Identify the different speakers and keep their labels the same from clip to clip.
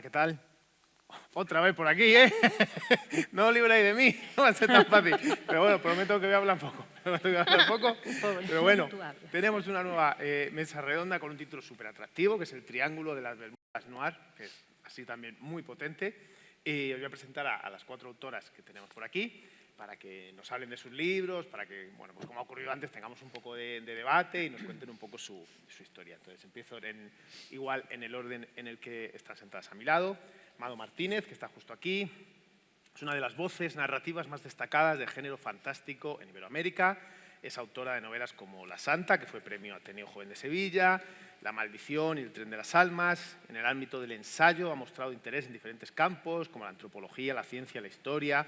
Speaker 1: ¿qué tal? Otra vez por aquí, ¿eh? No os libréis de mí, no va a ser tan fácil. Pero bueno, prometo que voy a hablar poco. Pero bueno, tenemos una nueva mesa redonda con un título súper atractivo, que es el Triángulo de las Bermudas Noir, que es así también muy potente. Y os voy a presentar a las 4 autoras que tenemos por aquí, para que nos hablen de sus libros, para que, bueno, pues como ha ocurrido antes, tengamos un poco de debate y nos cuenten un poco su historia. Entonces, empiezo igual en el orden en el que están sentadas a mi lado. Mado Martínez, que está justo aquí, es una de las voces narrativas más destacadas del género fantástico en Iberoamérica. Es autora de novelas como La Santa, que fue premio Ateneo Joven de Sevilla, La Maldición y El Tren de las Almas. En el ámbito del ensayo ha mostrado interés en diferentes campos, como la antropología, la ciencia, la historia,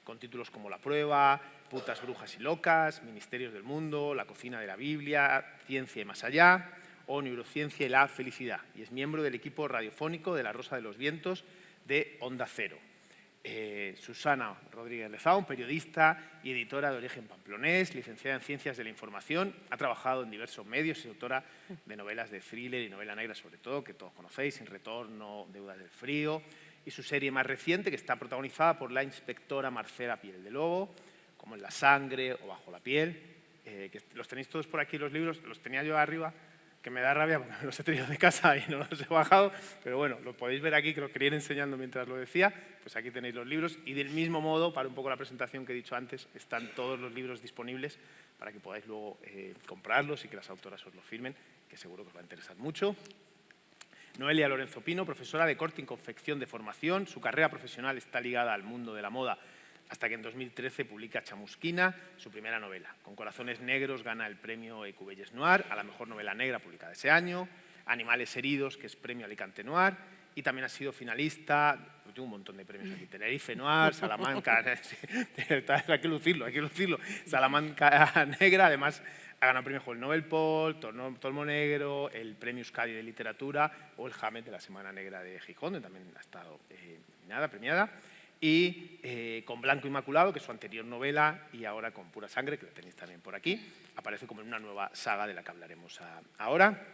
Speaker 1: con títulos como La Prueba, Putas, Brujas y Locas, Ministerios del Mundo, La Cocina de la Biblia, Ciencia y Más Allá, o Neurociencia y la Felicidad. Y es miembro del equipo radiofónico de La Rosa de los Vientos de Onda Cero. Susana Rodríguez Lezaun, periodista y editora de origen pamplonés, licenciada en Ciencias de la Información, ha trabajado en diversos medios, es autora de novelas de thriller y novela negra sobre todo, que todos conocéis, Sin Retorno, Deudas del Frío, y su serie más reciente, que está protagonizada por la inspectora Marcela Piel de Lobo, como En la Sangre o Bajo la Piel. Que los tenéis todos por aquí los libros, los tenía yo arriba, que me da rabia porque los he tenido de casa y no los he bajado, pero bueno, lo podéis ver aquí, que lo quería ir enseñando mientras lo decía, pues aquí tenéis los libros y del mismo modo, para un poco la presentación que he dicho antes, están todos los libros disponibles para que podáis luego comprarlos y que las autoras os lo firmen, que seguro que os va a interesar mucho. Noelia Lorenzo Pino, profesora de corte y confección de formación, su carrera profesional está ligada al mundo de la moda hasta que en 2013 publica Chamusquina, su primera novela. Con Corazones Negros gana el premio Ecubelles Noir a la mejor novela negra publicada ese año, Animales Heridos, que es premio Alicante Noir, y también ha sido finalista, tengo un montón de premios aquí, Tenerife Noir, Salamanca, hay que lucirlo, Salamanca Negra, además ha ganado el premio Joel Nobel Paul, Tolmo Negro, el premio Euskadi de Literatura o el Hamet de la Semana Negra de Gijón, donde también ha estado premiada. Y con Blanco Inmaculado, que es su anterior novela, y ahora con Pura Sangre, que la tenéis también por aquí, aparece como en una nueva saga de la que hablaremos ahora.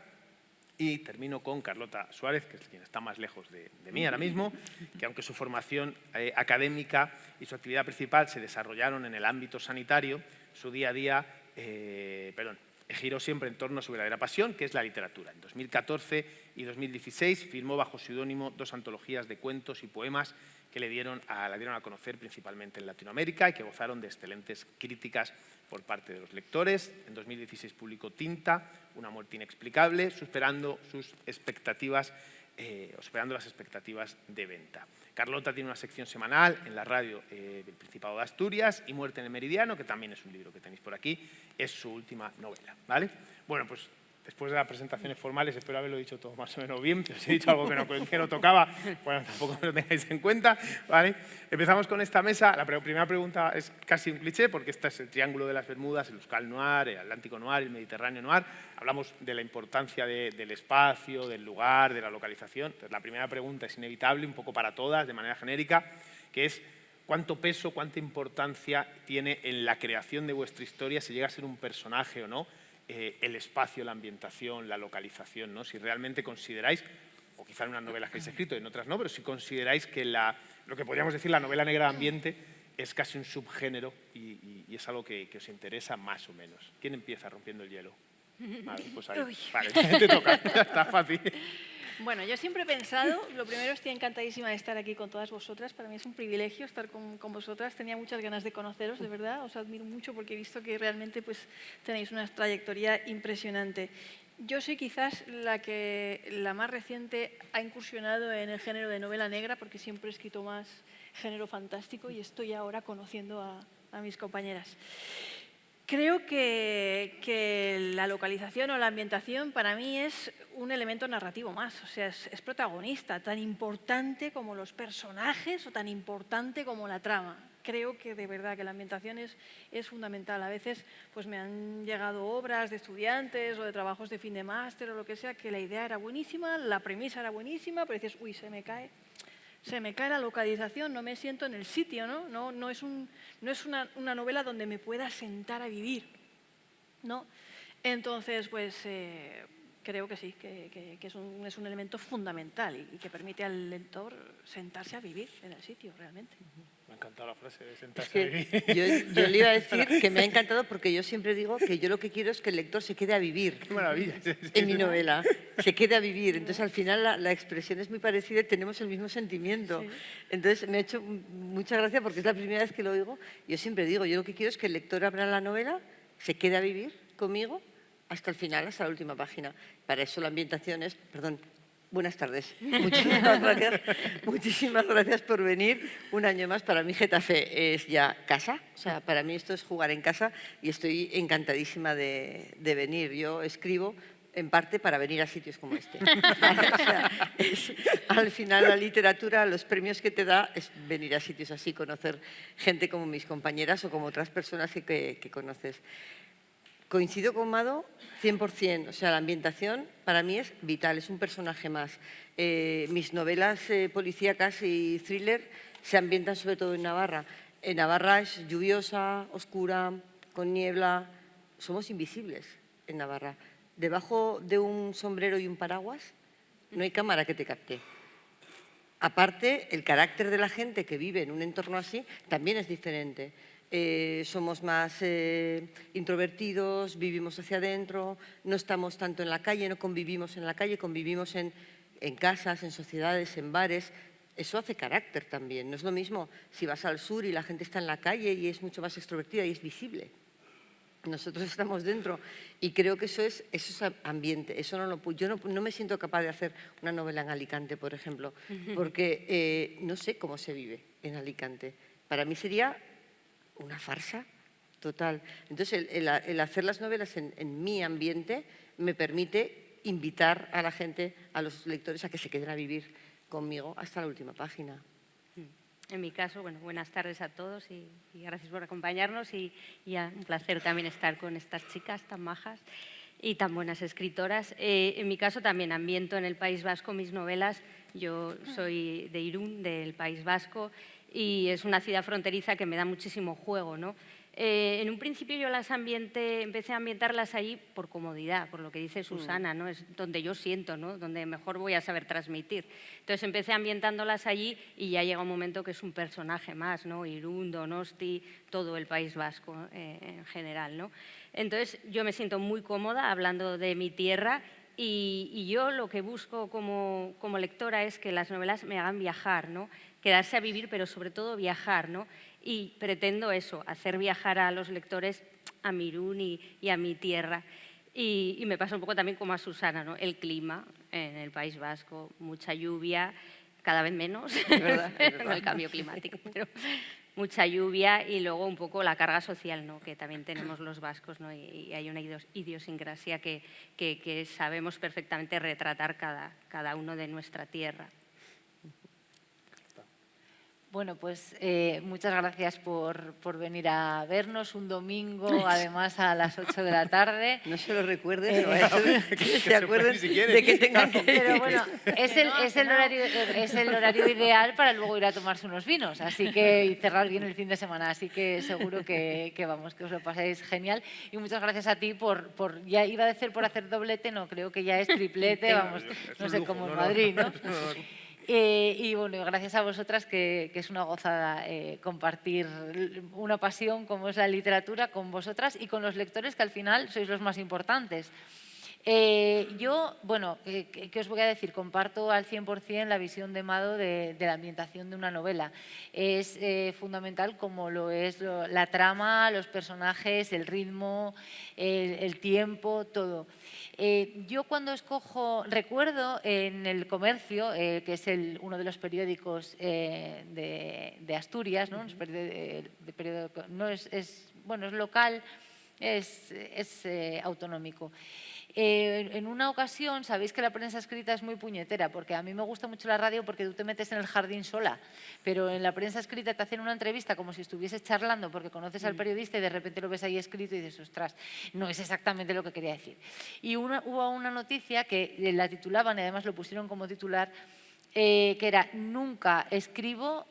Speaker 1: Y termino con Carlota Suárez, que es quien está más lejos de mí ahora mismo, que aunque su formación académica y su actividad principal se desarrollaron en el ámbito sanitario, su día a día giró siempre en torno a su verdadera pasión, que es la literatura. En 2014 y 2016 firmó bajo seudónimo 2 antologías de cuentos y poemas que la dieron a conocer principalmente en Latinoamérica y que gozaron de excelentes críticas por parte de los lectores. En 2016 publicó Tinta, Una muerte inexplicable, superando las expectativas de venta. Carlota tiene una sección semanal en la radio del Principado de Asturias y Muerte en el Meridiano, que también es un libro que tenéis por aquí, es su última novela, ¿vale? Bueno, pues después de las presentaciones formales, espero haberlo dicho todo más o menos bien, pero si he dicho algo que no tocaba, bueno, tampoco me lo tengáis en cuenta, ¿vale? Empezamos con esta mesa. La primera pregunta es casi un cliché, porque este es el Triángulo de las Bermudas, el Euskal Noir, el Atlántico Noir, el Mediterráneo Noir. Hablamos de la importancia del espacio, del lugar, de la localización. Entonces, la primera pregunta es inevitable, un poco para todas, de manera genérica, que es ¿cuánto peso, cuánta importancia tiene en la creación de vuestra historia, si llega a ser un personaje o no, el espacio, la ambientación, la localización, ¿no? Si realmente consideráis, o quizá en unas novelas que habéis escrito, en otras no, pero si consideráis que lo que podríamos decir la novela negra de ambiente es casi un subgénero y es algo que os interesa más o menos. ¿Quién empieza rompiendo el hielo? Vale, pues ahí. Vale, te toca, está fácil.
Speaker 2: Bueno, yo siempre he pensado, lo primero estoy encantadísima de estar aquí con todas vosotras, para mí es un privilegio estar con vosotras, tenía muchas ganas de conoceros, de verdad, os admiro mucho porque he visto que realmente pues, tenéis una trayectoria impresionante. Yo soy quizás la más reciente ha incursionado en el género de novela negra porque siempre he escrito más género fantástico y estoy ahora conociendo a mis compañeras. Creo que la localización o la ambientación para mí es un elemento narrativo más, o sea, es protagonista, tan importante como los personajes o tan importante como la trama. Creo que de verdad que la ambientación es fundamental. A veces pues me han llegado obras de estudiantes o de trabajos de fin de máster o lo que sea, que la idea era buenísima, la premisa era buenísima, pero dices, uy, se me cae la localización, no me siento en el sitio, ¿no? No es una novela donde me pueda sentar a vivir, ¿no? Entonces, pues, creo que sí, que es un elemento fundamental y que permite al lector sentarse a vivir en el sitio, realmente.
Speaker 1: Me ha encantado la frase de
Speaker 3: Es
Speaker 1: sentarse a
Speaker 3: que
Speaker 1: vivir.
Speaker 3: yo le iba a decir que me ha encantado porque yo siempre digo que yo lo que quiero es que el lector se quede a vivir
Speaker 1: Qué maravilla.
Speaker 3: en mi novela, se quede a vivir. Entonces, al final, la expresión es muy parecida y tenemos el mismo sentimiento.
Speaker 2: Sí.
Speaker 3: Entonces, me ha hecho mucha gracia porque es la primera vez que lo oigo. Yo siempre digo, yo lo que quiero es que el lector abra la novela, se quede a vivir conmigo hasta el final, hasta la última página. Para eso la ambientación es, perdón, buenas tardes. Muchísimas gracias por venir un año más. Para mí Getafe es ya casa, o sea, para mí esto es jugar en casa y estoy encantadísima de venir. Yo escribo en parte para venir a sitios como este. O sea, al final la literatura, los premios que te da es venir a sitios así, conocer gente como mis compañeras o como otras personas que conoces. Coincido con Mado 100%, o sea, la ambientación para mí es vital, es un personaje más. Mis novelas policíacas y thriller se ambientan sobre todo en Navarra. En Navarra es lluviosa, oscura, con niebla. Somos invisibles en Navarra. Debajo de un sombrero y un paraguas no hay cámara que te capte. Aparte, el carácter de la gente que vive en un entorno así también es diferente. Somos más introvertidos, vivimos hacia adentro, no estamos tanto en la calle, no convivimos en la calle, convivimos en casas, en sociedades, en bares. Eso hace carácter también. No es lo mismo si vas al sur y la gente está en la calle y es mucho más extrovertida y es visible. Nosotros estamos dentro y creo que eso es ambiente. Eso yo no me siento capaz de hacer una novela en Alicante, por ejemplo, porque no sé cómo se vive en Alicante. Para mí sería una farsa total. Entonces, el hacer las novelas en mi ambiente me permite invitar a la gente, a los lectores, a que se queden a vivir conmigo hasta la última página.
Speaker 4: En mi caso, bueno, buenas tardes a todos y gracias por acompañarnos y un placer también estar con estas chicas tan majas y tan buenas escritoras. En mi caso también ambiento en el País Vasco mis novelas. Yo soy de Irún, del País Vasco, y es una ciudad fronteriza que me da muchísimo juego, ¿no? En un principio yo empecé a ambientarlas ahí por comodidad, por lo que dice Susana, ¿no? Es donde yo siento, ¿no? Donde mejor voy a saber transmitir. Entonces empecé ambientándolas allí y ya llega un momento que es un personaje más, ¿no? Irún, Donosti, todo el País Vasco en general, ¿no? Entonces yo me siento muy cómoda hablando de mi tierra y yo lo que busco como lectora es que las novelas me hagan viajar, ¿no? Quedarse a vivir, pero sobre todo viajar, ¿no? Y pretendo eso, hacer viajar a los lectores a mi Irún y a mi tierra. Y me pasa un poco también como a Susana, ¿no? El clima en el País Vasco, mucha lluvia, cada vez menos,
Speaker 3: ¿Verdad?
Speaker 4: no el cambio climático, pero mucha lluvia y luego un poco la carga social, ¿no? Que también tenemos los vascos, ¿no? Y hay una idiosincrasia que sabemos perfectamente retratar cada uno de nuestra tierra.
Speaker 5: Bueno, pues muchas gracias por venir a vernos un domingo, además a las 8 de la tarde.
Speaker 3: No se lo recuerdes, que se acuerden de que tengan que ir.
Speaker 5: Pero bueno, es el horario ideal para luego ir a tomarse unos vinos, así que y cerrar bien el fin de semana. Así que seguro que os lo paséis genial. Y muchas gracias a ti ya iba a decir por hacer doblete, no, creo que ya es triplete, vamos, no sé, como en Madrid, ¿no? Y bueno, gracias a vosotras, que es una gozada compartir una pasión como es la literatura con vosotras y con los lectores, que al final sois los más importantes. Yo, bueno, ¿qué os voy a decir? Comparto al 100% la visión de Mado de la ambientación de una novela. Es fundamental como lo es la trama, los personajes, el ritmo, el tiempo, todo. Yo cuando escojo, recuerdo en El Comercio, que es uno de los periódicos de Asturias, ¿no? No bueno, es local, es autonómico. En una ocasión, sabéis que la prensa escrita es muy puñetera, porque a mí me gusta mucho la radio porque tú te metes en el jardín sola, pero en la prensa escrita te hacen una entrevista como si estuvieses charlando porque conoces al periodista y de repente lo ves ahí escrito y dices, ostras, no es exactamente lo que quería decir. Y hubo una noticia que la titulaban, y además lo pusieron como titular, que era: nunca escribo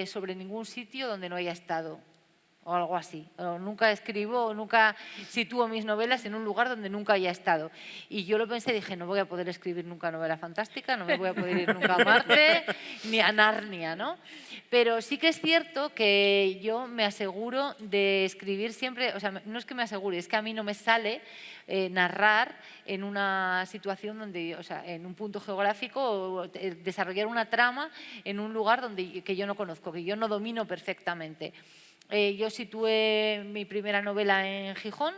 Speaker 5: sobre ningún sitio donde no haya estado. o algo así. O nunca escribo o nunca sitúo mis novelas en un lugar donde nunca haya estado. Y yo lo pensé y dije, no voy a poder escribir nunca novela fantástica, no me voy a poder ir nunca a Marte ni a Narnia, ¿no? Pero sí que es cierto que yo me aseguro de escribir siempre, o sea, no es que me asegure, es que a mí no me sale narrar en una situación donde, o sea, en un punto geográfico o desarrollar una trama en un lugar que yo no conozco, que yo no domino perfectamente. Yo situé mi primera novela en Gijón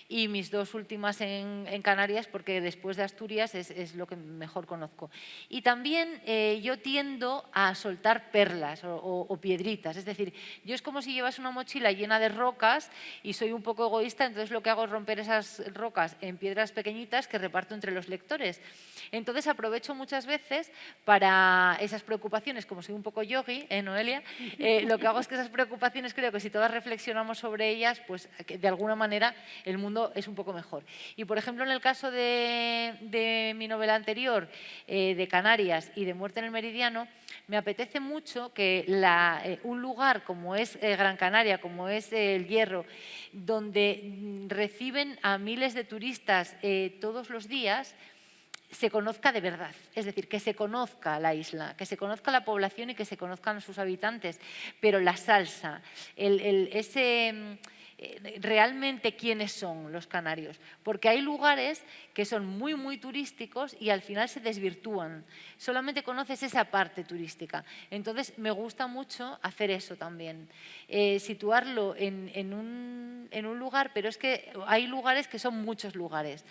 Speaker 5: y mis dos últimas en Canarias, porque después de Asturias es lo que mejor conozco. Y también yo tiendo a soltar perlas o piedritas, es decir, yo es como si llevas una mochila llena de rocas y soy un poco egoísta, entonces lo que hago es romper esas rocas en piedras pequeñitas que reparto entre los lectores. Entonces aprovecho muchas veces para esas preocupaciones, como soy un poco yogi, Noelia, lo que hago es que esas preocupaciones creo que si todas reflexionamos sobre ellas, pues de alguna manera el mundo es un poco mejor. Y por ejemplo, en el caso de mi novela anterior, de Canarias y de Muerte en el Meridiano, me apetece mucho que un lugar como es Gran Canaria, como es El Hierro, donde reciben a miles de turistas todos los días, se conozca de verdad, es decir, que se conozca la isla, que se conozca la población y que se conozcan sus habitantes, pero la salsa, realmente quiénes son los canarios, porque hay lugares que son muy, muy turísticos y al final se desvirtúan, solamente conoces esa parte turística. Entonces me gusta mucho hacer eso también, situarlo en un lugar, pero es que hay lugares que son muchos lugares.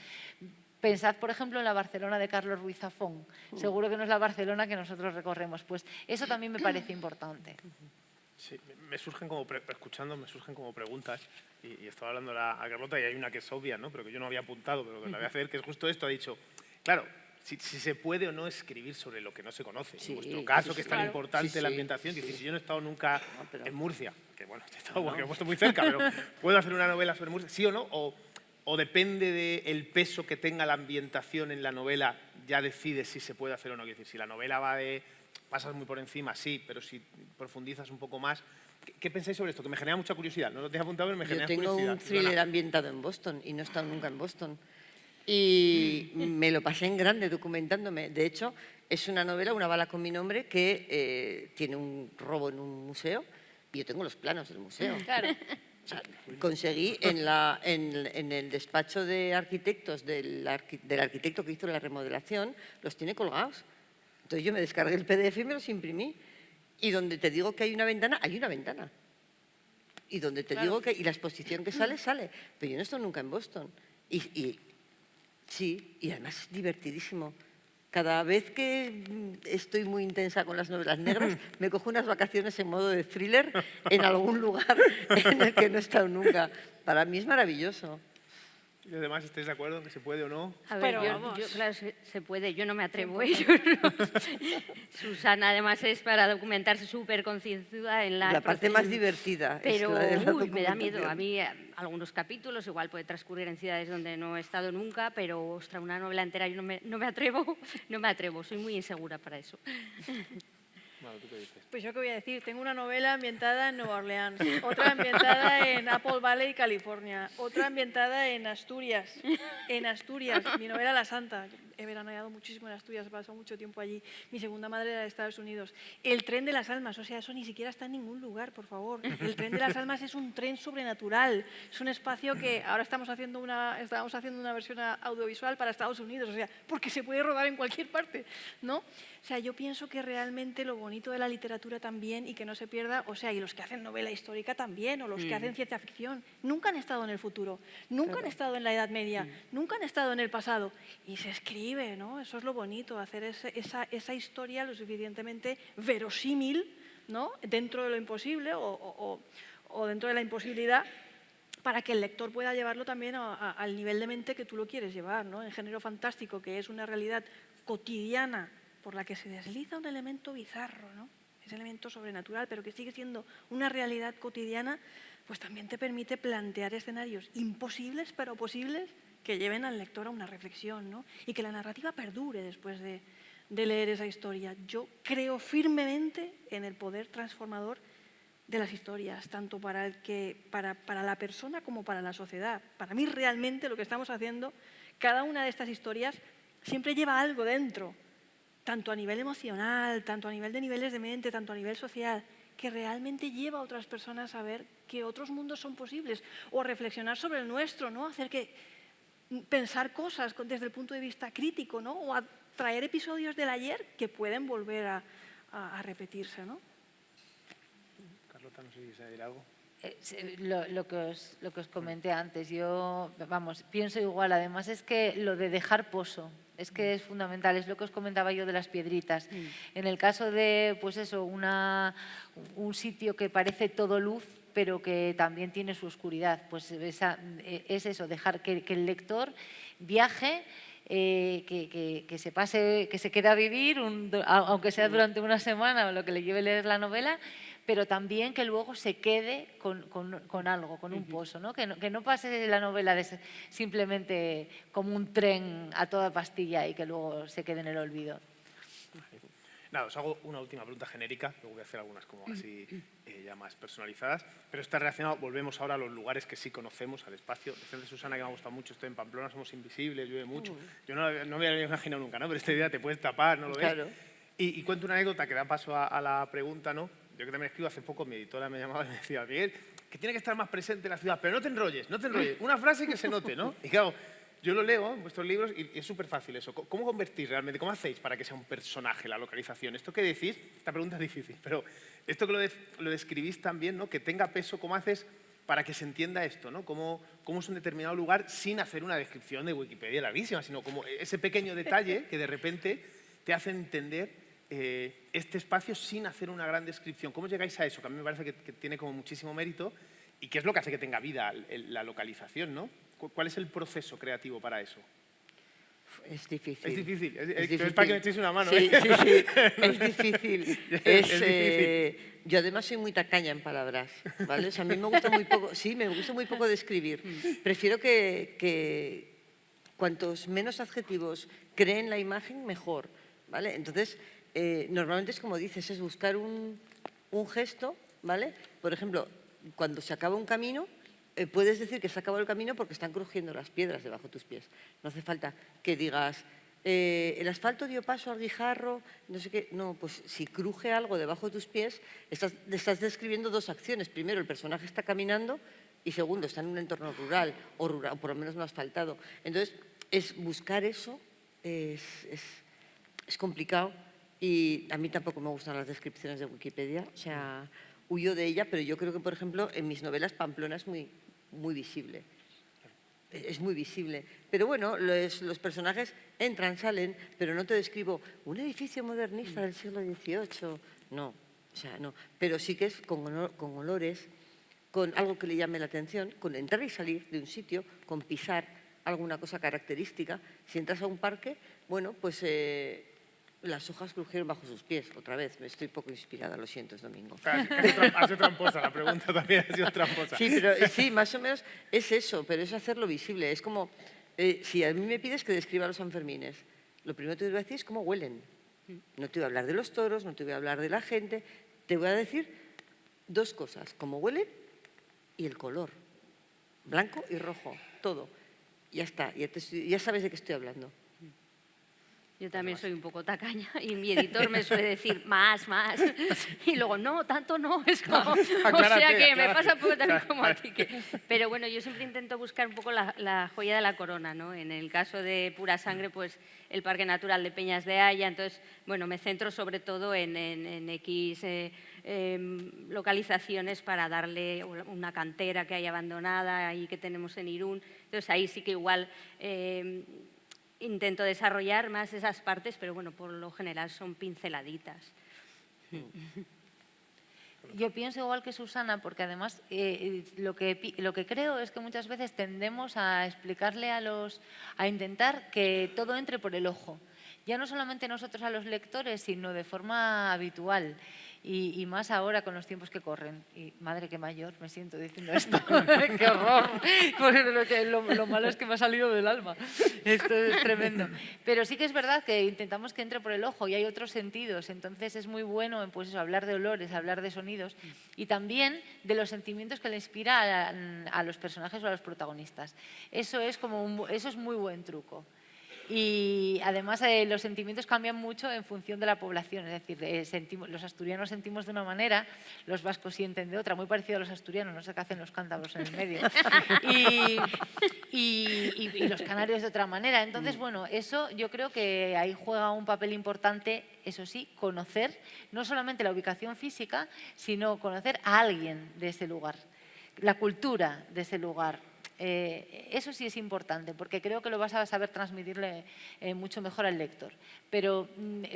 Speaker 5: Pensad, por ejemplo, en la Barcelona de Carlos Ruiz Zafón. Seguro que no es la Barcelona que nosotros recorremos. Pues eso también me parece importante.
Speaker 1: Sí, me surgen como preguntas y estaba hablando a Carlota y hay una que es obvia, ¿no? Pero que yo no había apuntado, pero que la voy a hacer, que es justo esto. Ha dicho, claro, si se puede o no escribir sobre lo que no se conoce.
Speaker 3: Sí,
Speaker 1: en vuestro caso,
Speaker 3: sí,
Speaker 1: que es tan
Speaker 3: claro.
Speaker 1: importante
Speaker 3: Sí,
Speaker 1: la
Speaker 3: sí.
Speaker 1: ambientación, dices, si yo no he estado nunca
Speaker 3: pero-
Speaker 1: en Murcia, que bueno, he estado porque he puesto muy cerca, pero ¿puedo hacer una novela sobre Murcia? ¿Sí o no? ¿O depende del peso que tenga la ambientación en la novela, ya decides si se puede hacer o no? Es decir, si la novela pasas muy por encima, sí, pero si profundizas un poco más. ¿Qué pensáis sobre esto? Que me genera mucha curiosidad. No lo tenía apuntado, pero me genera
Speaker 3: Yo tengo
Speaker 1: curiosidad.
Speaker 3: un thriller ambientado en Boston y no he estado nunca en Boston. Y me lo pasé en grande documentándome. De hecho, es una novela, Una bala con mi nombre, que tiene un robo en un museo y yo tengo los planos del museo.
Speaker 2: Claro.
Speaker 3: O sea, conseguí en el despacho de arquitectos del arquitecto que hizo la remodelación, los tiene colgados. Entonces yo me descargué el PDF y me los imprimí. Y donde te digo que hay una ventana, hay una ventana. Y donde te digo que la exposición que sale, sale. Pero yo no he estado nunca en Boston. Sí, y además es divertidísimo. Cada vez que estoy muy intensa con las novelas negras, me cojo unas vacaciones en modo de thriller en algún lugar en el que no he estado nunca. Para mí es maravilloso.
Speaker 1: ¿Y los demás estáis de acuerdo en que se puede o no?
Speaker 4: A ver,
Speaker 2: Pero vamos.
Speaker 4: claro, se puede, yo no me atrevo. Susana además es para documentarse súper concienzuda en
Speaker 3: La parte más divertida
Speaker 4: pero
Speaker 3: es la de la
Speaker 4: me da miedo.
Speaker 3: documentación.
Speaker 4: A mí algunos capítulos igual puede transcurrir en ciudades donde no he estado nunca, pero ostras, una novela entera yo no me atrevo, no me atrevo, soy muy insegura para eso.
Speaker 1: Bueno, ¿tú qué dices?
Speaker 2: Pues yo qué voy a decir, tengo una novela ambientada en Nueva Orleans, otra ambientada en Apple Valley, California, otra ambientada en Asturias, mi novela La Santa. He veraneado muchísimo en Asturias, he pasado mucho tiempo allí. Mi segunda madre era de Estados Unidos. El tren de las almas, o sea, eso ni siquiera está en ningún lugar, por favor. El tren de las almas es un tren sobrenatural. Es un espacio que ahora estábamos haciendo una versión audiovisual para Estados Unidos, o sea, porque se puede rodar en cualquier parte, ¿no? O sea, yo pienso que realmente lo bonito de la literatura también y que no se pierda, o sea, y los que hacen novela histórica también, o los que hacen ciencia ficción, nunca han estado en el futuro, nunca han estado en la Edad Media, nunca han estado en el pasado. Y se escribe, ¿no? Eso es lo bonito, hacer esa historia lo suficientemente verosímil, ¿no? Dentro de lo imposible o dentro de la imposibilidad, para que el lector pueda llevarlo también al nivel de mente que tú lo quieres llevar, ¿no? En género fantástico, que es una realidad cotidiana por la que se desliza un elemento bizarro, ¿no? Ese elemento sobrenatural, pero que sigue siendo una realidad cotidiana, pues también te permite plantear escenarios imposibles, pero posibles, que lleven al lector a una reflexión, ¿no? Y que la narrativa perdure después de leer esa historia. Yo creo firmemente en el poder transformador de las historias, tanto para la persona como para la sociedad. Para mí realmente lo que estamos haciendo, cada una de estas historias siempre lleva algo dentro, tanto a nivel emocional, tanto a nivel de niveles de mente, tanto a nivel social, que realmente lleva a otras personas a ver que otros mundos son posibles o a reflexionar sobre el nuestro, ¿no? Pensar cosas desde el punto de vista crítico, ¿no? O a traer episodios del ayer que pueden volver a repetirse, ¿no?
Speaker 1: Carlota, no sé si quieres decir algo.
Speaker 5: Lo que os comenté antes, yo, vamos, pienso igual. Además es que lo de dejar pozo es que es fundamental, es lo que os comentaba yo de las piedritas. En el caso de, pues eso, un sitio que parece todo luz, pero que también tiene su oscuridad, pues es eso, dejar que el lector viaje, que se pase, que se quede a vivir, aunque sea durante una semana o lo que le lleve leer la novela, pero también que luego se quede con algo, con un pozo, ¿no? Que no pase la novela simplemente como un tren a toda pastilla y que luego se quede en el olvido.
Speaker 1: Nada, os hago una última pregunta genérica, luego voy a hacer algunas como así ya más personalizadas, pero está relacionado, volvemos ahora a los lugares que sí conocemos, al espacio. Decía Susana que me ha gustado mucho, estoy en Pamplona, somos invisibles, llueve mucho. Yo no me había imaginado nunca, ¿no? Pero esta idea te puedes tapar, ¿no lo ves?
Speaker 3: Claro.
Speaker 1: Y cuento una anécdota que da paso a la pregunta, ¿no? Yo que también escribo, hace poco mi editora me llamaba y me decía, Miguel, que tiene que estar más presente en la ciudad, pero no te enrolles, una frase que se note, ¿no? Y claro, yo lo leo en vuestros libros y es súper fácil eso. ¿Cómo convertir realmente? ¿Cómo hacéis para que sea un personaje la localización? Esto que decís, esta pregunta es difícil, pero esto que lo describís también, ¿no? Que tenga peso, ¿cómo haces para que se entienda esto, ¿no? ¿Cómo es un determinado lugar sin hacer una descripción de Wikipedia larguísima, sino como ese pequeño detalle que de repente te hace entender este espacio sin hacer una gran descripción? ¿Cómo llegáis a eso? Que a mí me parece que tiene como muchísimo mérito y que es lo que hace que tenga vida la localización, ¿no? ¿Cuál es el proceso creativo para eso?
Speaker 3: Es difícil.
Speaker 1: Es difícil. Es
Speaker 3: difícil.
Speaker 1: para que me echéis una mano.
Speaker 3: Sí,
Speaker 1: ¿eh?
Speaker 3: sí. Es difícil.
Speaker 1: Es difícil.
Speaker 3: Yo además soy muy tacaña en palabras, ¿vale? O sea, a mí me gusta muy poco, sí, me gusta muy poco describir. Prefiero que cuantos menos adjetivos creen la imagen, mejor, ¿vale? Entonces, normalmente es como dices, es buscar un gesto, ¿vale? Por ejemplo, cuando se acaba un camino, puedes decir que se ha acabado el camino porque están crujiendo las piedras debajo de tus pies. No hace falta que digas, el asfalto dio paso al guijarro, no sé qué. No, pues si cruje algo debajo de tus pies, estás describiendo dos acciones. Primero, el personaje está caminando y segundo, está en un entorno rural o por lo menos no asfaltado. Entonces, buscar eso es complicado y a mí tampoco me gustan las descripciones de Wikipedia. O sea, huyo de ella, pero yo creo que, por ejemplo, en mis novelas Pamplona es muy visible. Es muy visible. Pero bueno, los personajes entran, salen, pero no te describo un edificio modernista del siglo XVIII. No, o sea, no. Pero sí que es con olores, con algo que le llame la atención, con entrar y salir de un sitio, con pisar alguna cosa característica. Si entras a un parque, bueno, pues las hojas crujieron bajo sus pies. Otra vez, me estoy poco inspirada, lo siento, es domingo.
Speaker 1: Ha sido tramposa, la pregunta también ha sido tramposa.
Speaker 3: Sí, pero sí, más o menos es eso, pero es hacerlo visible. Es como, si a mí me pides que describa los Sanfermines, lo primero que te voy a decir es cómo huelen. No te voy a hablar de los toros, no te voy a hablar de la gente, te voy a decir dos cosas, cómo huelen y el color, blanco y rojo, todo. Ya está, ya sabes de qué estoy hablando.
Speaker 4: Yo también soy un poco tacaña y mi editor me suele decir más. Y luego, no, tanto no. Es como, o sea que me pasa un poco también como a ti. Pero bueno, yo siempre intento buscar un poco la joya de la corona, ¿no? En el caso de Pura Sangre, pues el Parque Natural de Peñas de Haya. Entonces, bueno, me centro sobre todo en X localizaciones para darle una cantera que hay abandonada y que tenemos en Irún. Entonces, ahí sí que igual intento desarrollar más esas partes, pero bueno, por lo general son pinceladitas.
Speaker 5: Yo pienso igual que Susana, porque además lo que creo es que muchas veces tendemos a explicarle a intentar que todo entre por el ojo. Ya no solamente nosotros a los lectores, sino de forma habitual. y más ahora con los tiempos que corren. Y madre, qué mayor me siento diciendo esto. ¡Qué horror! Porque lo malo es que me ha salido del alma. Esto es tremendo. Pero sí que es verdad que intentamos que entre por el ojo y hay otros sentidos. Entonces es muy bueno pues eso, hablar de olores, hablar de sonidos y también de los sentimientos que le inspira a los personajes o a los protagonistas. Eso es muy buen truco. Y además los sentimientos cambian mucho en función de la población, es decir, los asturianos sentimos de una manera, los vascos sienten de otra, muy parecido a los asturianos, no sé qué hacen los cántabros en el medio, y los canarios de otra manera. Entonces, bueno, eso yo creo que ahí juega un papel importante, eso sí, conocer no solamente la ubicación física, sino conocer a alguien de ese lugar, la cultura de ese lugar. Eso sí es importante porque creo que lo vas a saber transmitirle mucho mejor al lector. Pero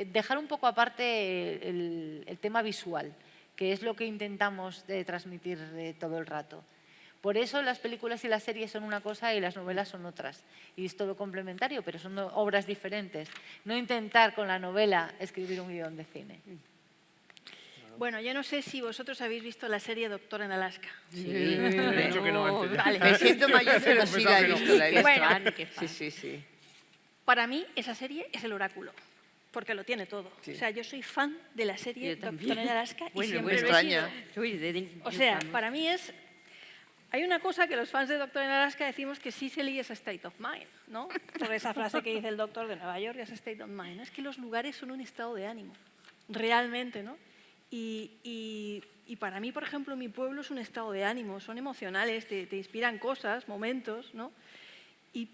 Speaker 5: dejar un poco aparte el tema visual, que es lo que intentamos transmitir todo el rato. Por eso las películas y las series son una cosa y las novelas son otras. Y es todo complementario, pero son obras diferentes. No intentar con la novela escribir un guión de cine.
Speaker 2: Bueno, yo no sé si vosotros habéis visto la serie Doctor en Alaska.
Speaker 1: Sí, he dicho que no antes.
Speaker 2: Vale.
Speaker 3: Me siento mayor, pero sí la he visto. La he visto.
Speaker 2: Bueno.
Speaker 3: Sí.
Speaker 2: Para mí, esa serie es el oráculo, porque lo tiene todo.
Speaker 3: Sí.
Speaker 2: O sea, yo soy fan de la serie
Speaker 3: Yo también.
Speaker 2: Doctor en Alaska y
Speaker 3: Bueno,
Speaker 2: siempre
Speaker 3: muy
Speaker 2: lo he
Speaker 3: extraña.
Speaker 2: sido. O sea, para mí es... Hay una cosa que los fans de Doctor en Alaska decimos que Sicily es a state of mind, ¿no? Por esa frase que dice el doctor de Nueva York, es a state of mind. Es que los lugares son un estado de ánimo, realmente, ¿no? Y para mí, por ejemplo, mi pueblo es un estado de ánimo, son emocionales, te inspiran cosas, momentos, ¿no? Y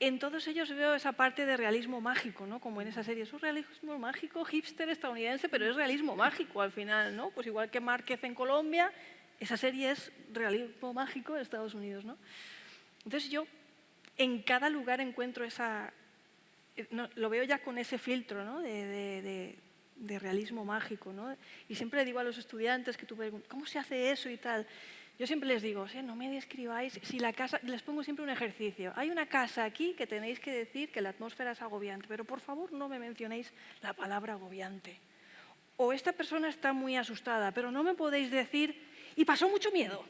Speaker 2: en todos ellos veo esa parte de realismo mágico, ¿no? Como en esa serie, es un realismo mágico hipster estadounidense, pero es realismo mágico al final, ¿no? Pues igual que Márquez en Colombia, esa serie es realismo mágico de Estados Unidos, ¿no? Entonces yo en cada lugar encuentro esa... No, lo veo ya con ese filtro, ¿no? de realismo mágico, ¿no? Y siempre le digo a los estudiantes que tú preguntas, ¿cómo se hace eso y tal? Yo siempre les digo, no me describáis, si la casa, les pongo siempre un ejercicio. Hay una casa aquí que tenéis que decir que la atmósfera es agobiante, pero por favor no me mencionéis la palabra agobiante. O esta persona está muy asustada, pero no me podéis decir, y pasó mucho miedo.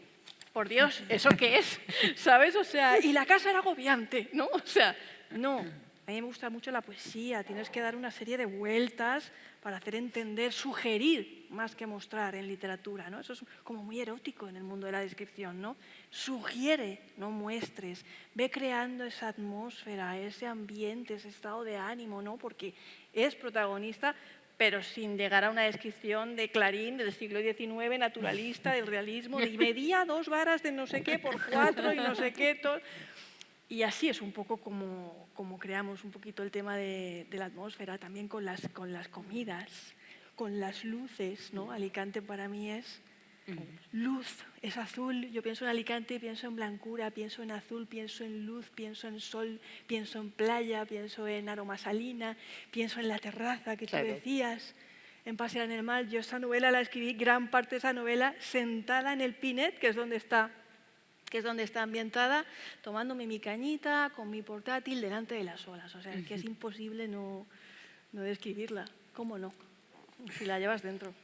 Speaker 2: Por Dios, ¿eso qué es? ¿Sabes? O sea, y la casa era agobiante, ¿no? O sea, no. A mí me gusta mucho la poesía, tienes que dar una serie de vueltas para hacer entender, sugerir más que mostrar en literatura, ¿no? Eso es como muy erótico en el mundo de la descripción, ¿no? Sugiere, no muestres, ve creando esa atmósfera, ese ambiente, ese estado de ánimo, ¿no? Porque es protagonista, pero sin llegar a una descripción de Clarín del siglo XIX, naturalista, del realismo, y medía 2 varas de no sé qué por 4 y no sé qué, todo. Y así es un poco como creamos un poquito el tema de la atmósfera, también con las comidas, con las luces, ¿no? Alicante para mí es luz, es azul. Yo pienso en Alicante, pienso en blancura, pienso en azul, pienso en luz, pienso en sol, pienso en playa, pienso en aroma salina, pienso en la terraza que tú decías, en Pasear en el Mar. Yo esa novela la escribí, gran parte de esa novela, sentada en el Pinet, que es donde está ambientada, tomándome mi cañita, con mi portátil, delante de las olas. O sea, que es imposible no describirla. ¿Cómo no? Si la llevas dentro.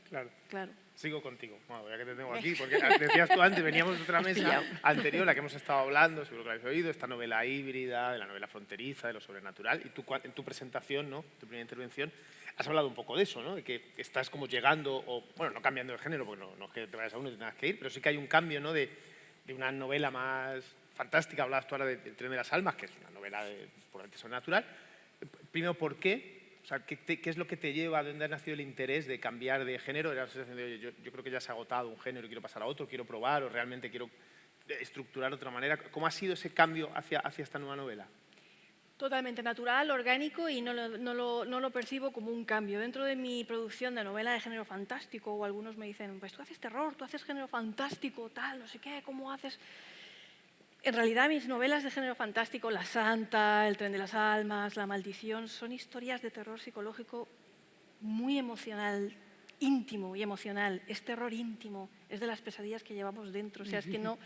Speaker 2: Claro.
Speaker 1: Sigo contigo, bueno, ya que te tengo aquí, porque decías tú antes, veníamos de otra mesa anterior, la que hemos estado hablando, seguro que la habéis oído, esta novela híbrida, de la novela fronteriza, de lo sobrenatural, y tú en tu presentación, ¿no? Tu primera intervención, has hablado un poco de eso, ¿no? De que estás como llegando, o bueno, no cambiando de género, porque no es que te vayas a uno y te tengas que ir, pero sí que hay un cambio, ¿no? De una novela más fantástica, hablabas tú ahora del Tren de las Almas, que es una novela puramente sobrenatural. Primero, ¿por qué? O sea, ¿qué es lo que te lleva, de dónde ha nacido el interés de cambiar de género? Era la sensación de, oye, yo creo que ya se ha agotado un género y quiero pasar a otro, quiero probar o realmente quiero estructurar de otra manera. ¿Cómo ha sido ese cambio hacia esta nueva novela?
Speaker 2: Totalmente natural, orgánico y no lo percibo como un cambio. Dentro de mi producción de novela de género fantástico, o algunos me dicen, pues tú haces terror, tú haces género fantástico, tal, no sé qué, ¿cómo haces? En realidad mis novelas de género fantástico, La Santa, El Tren de las Almas, La Maldición, son historias de terror psicológico muy emocional, íntimo y emocional. Es terror íntimo, es de las pesadillas que llevamos dentro. O sea, es que no...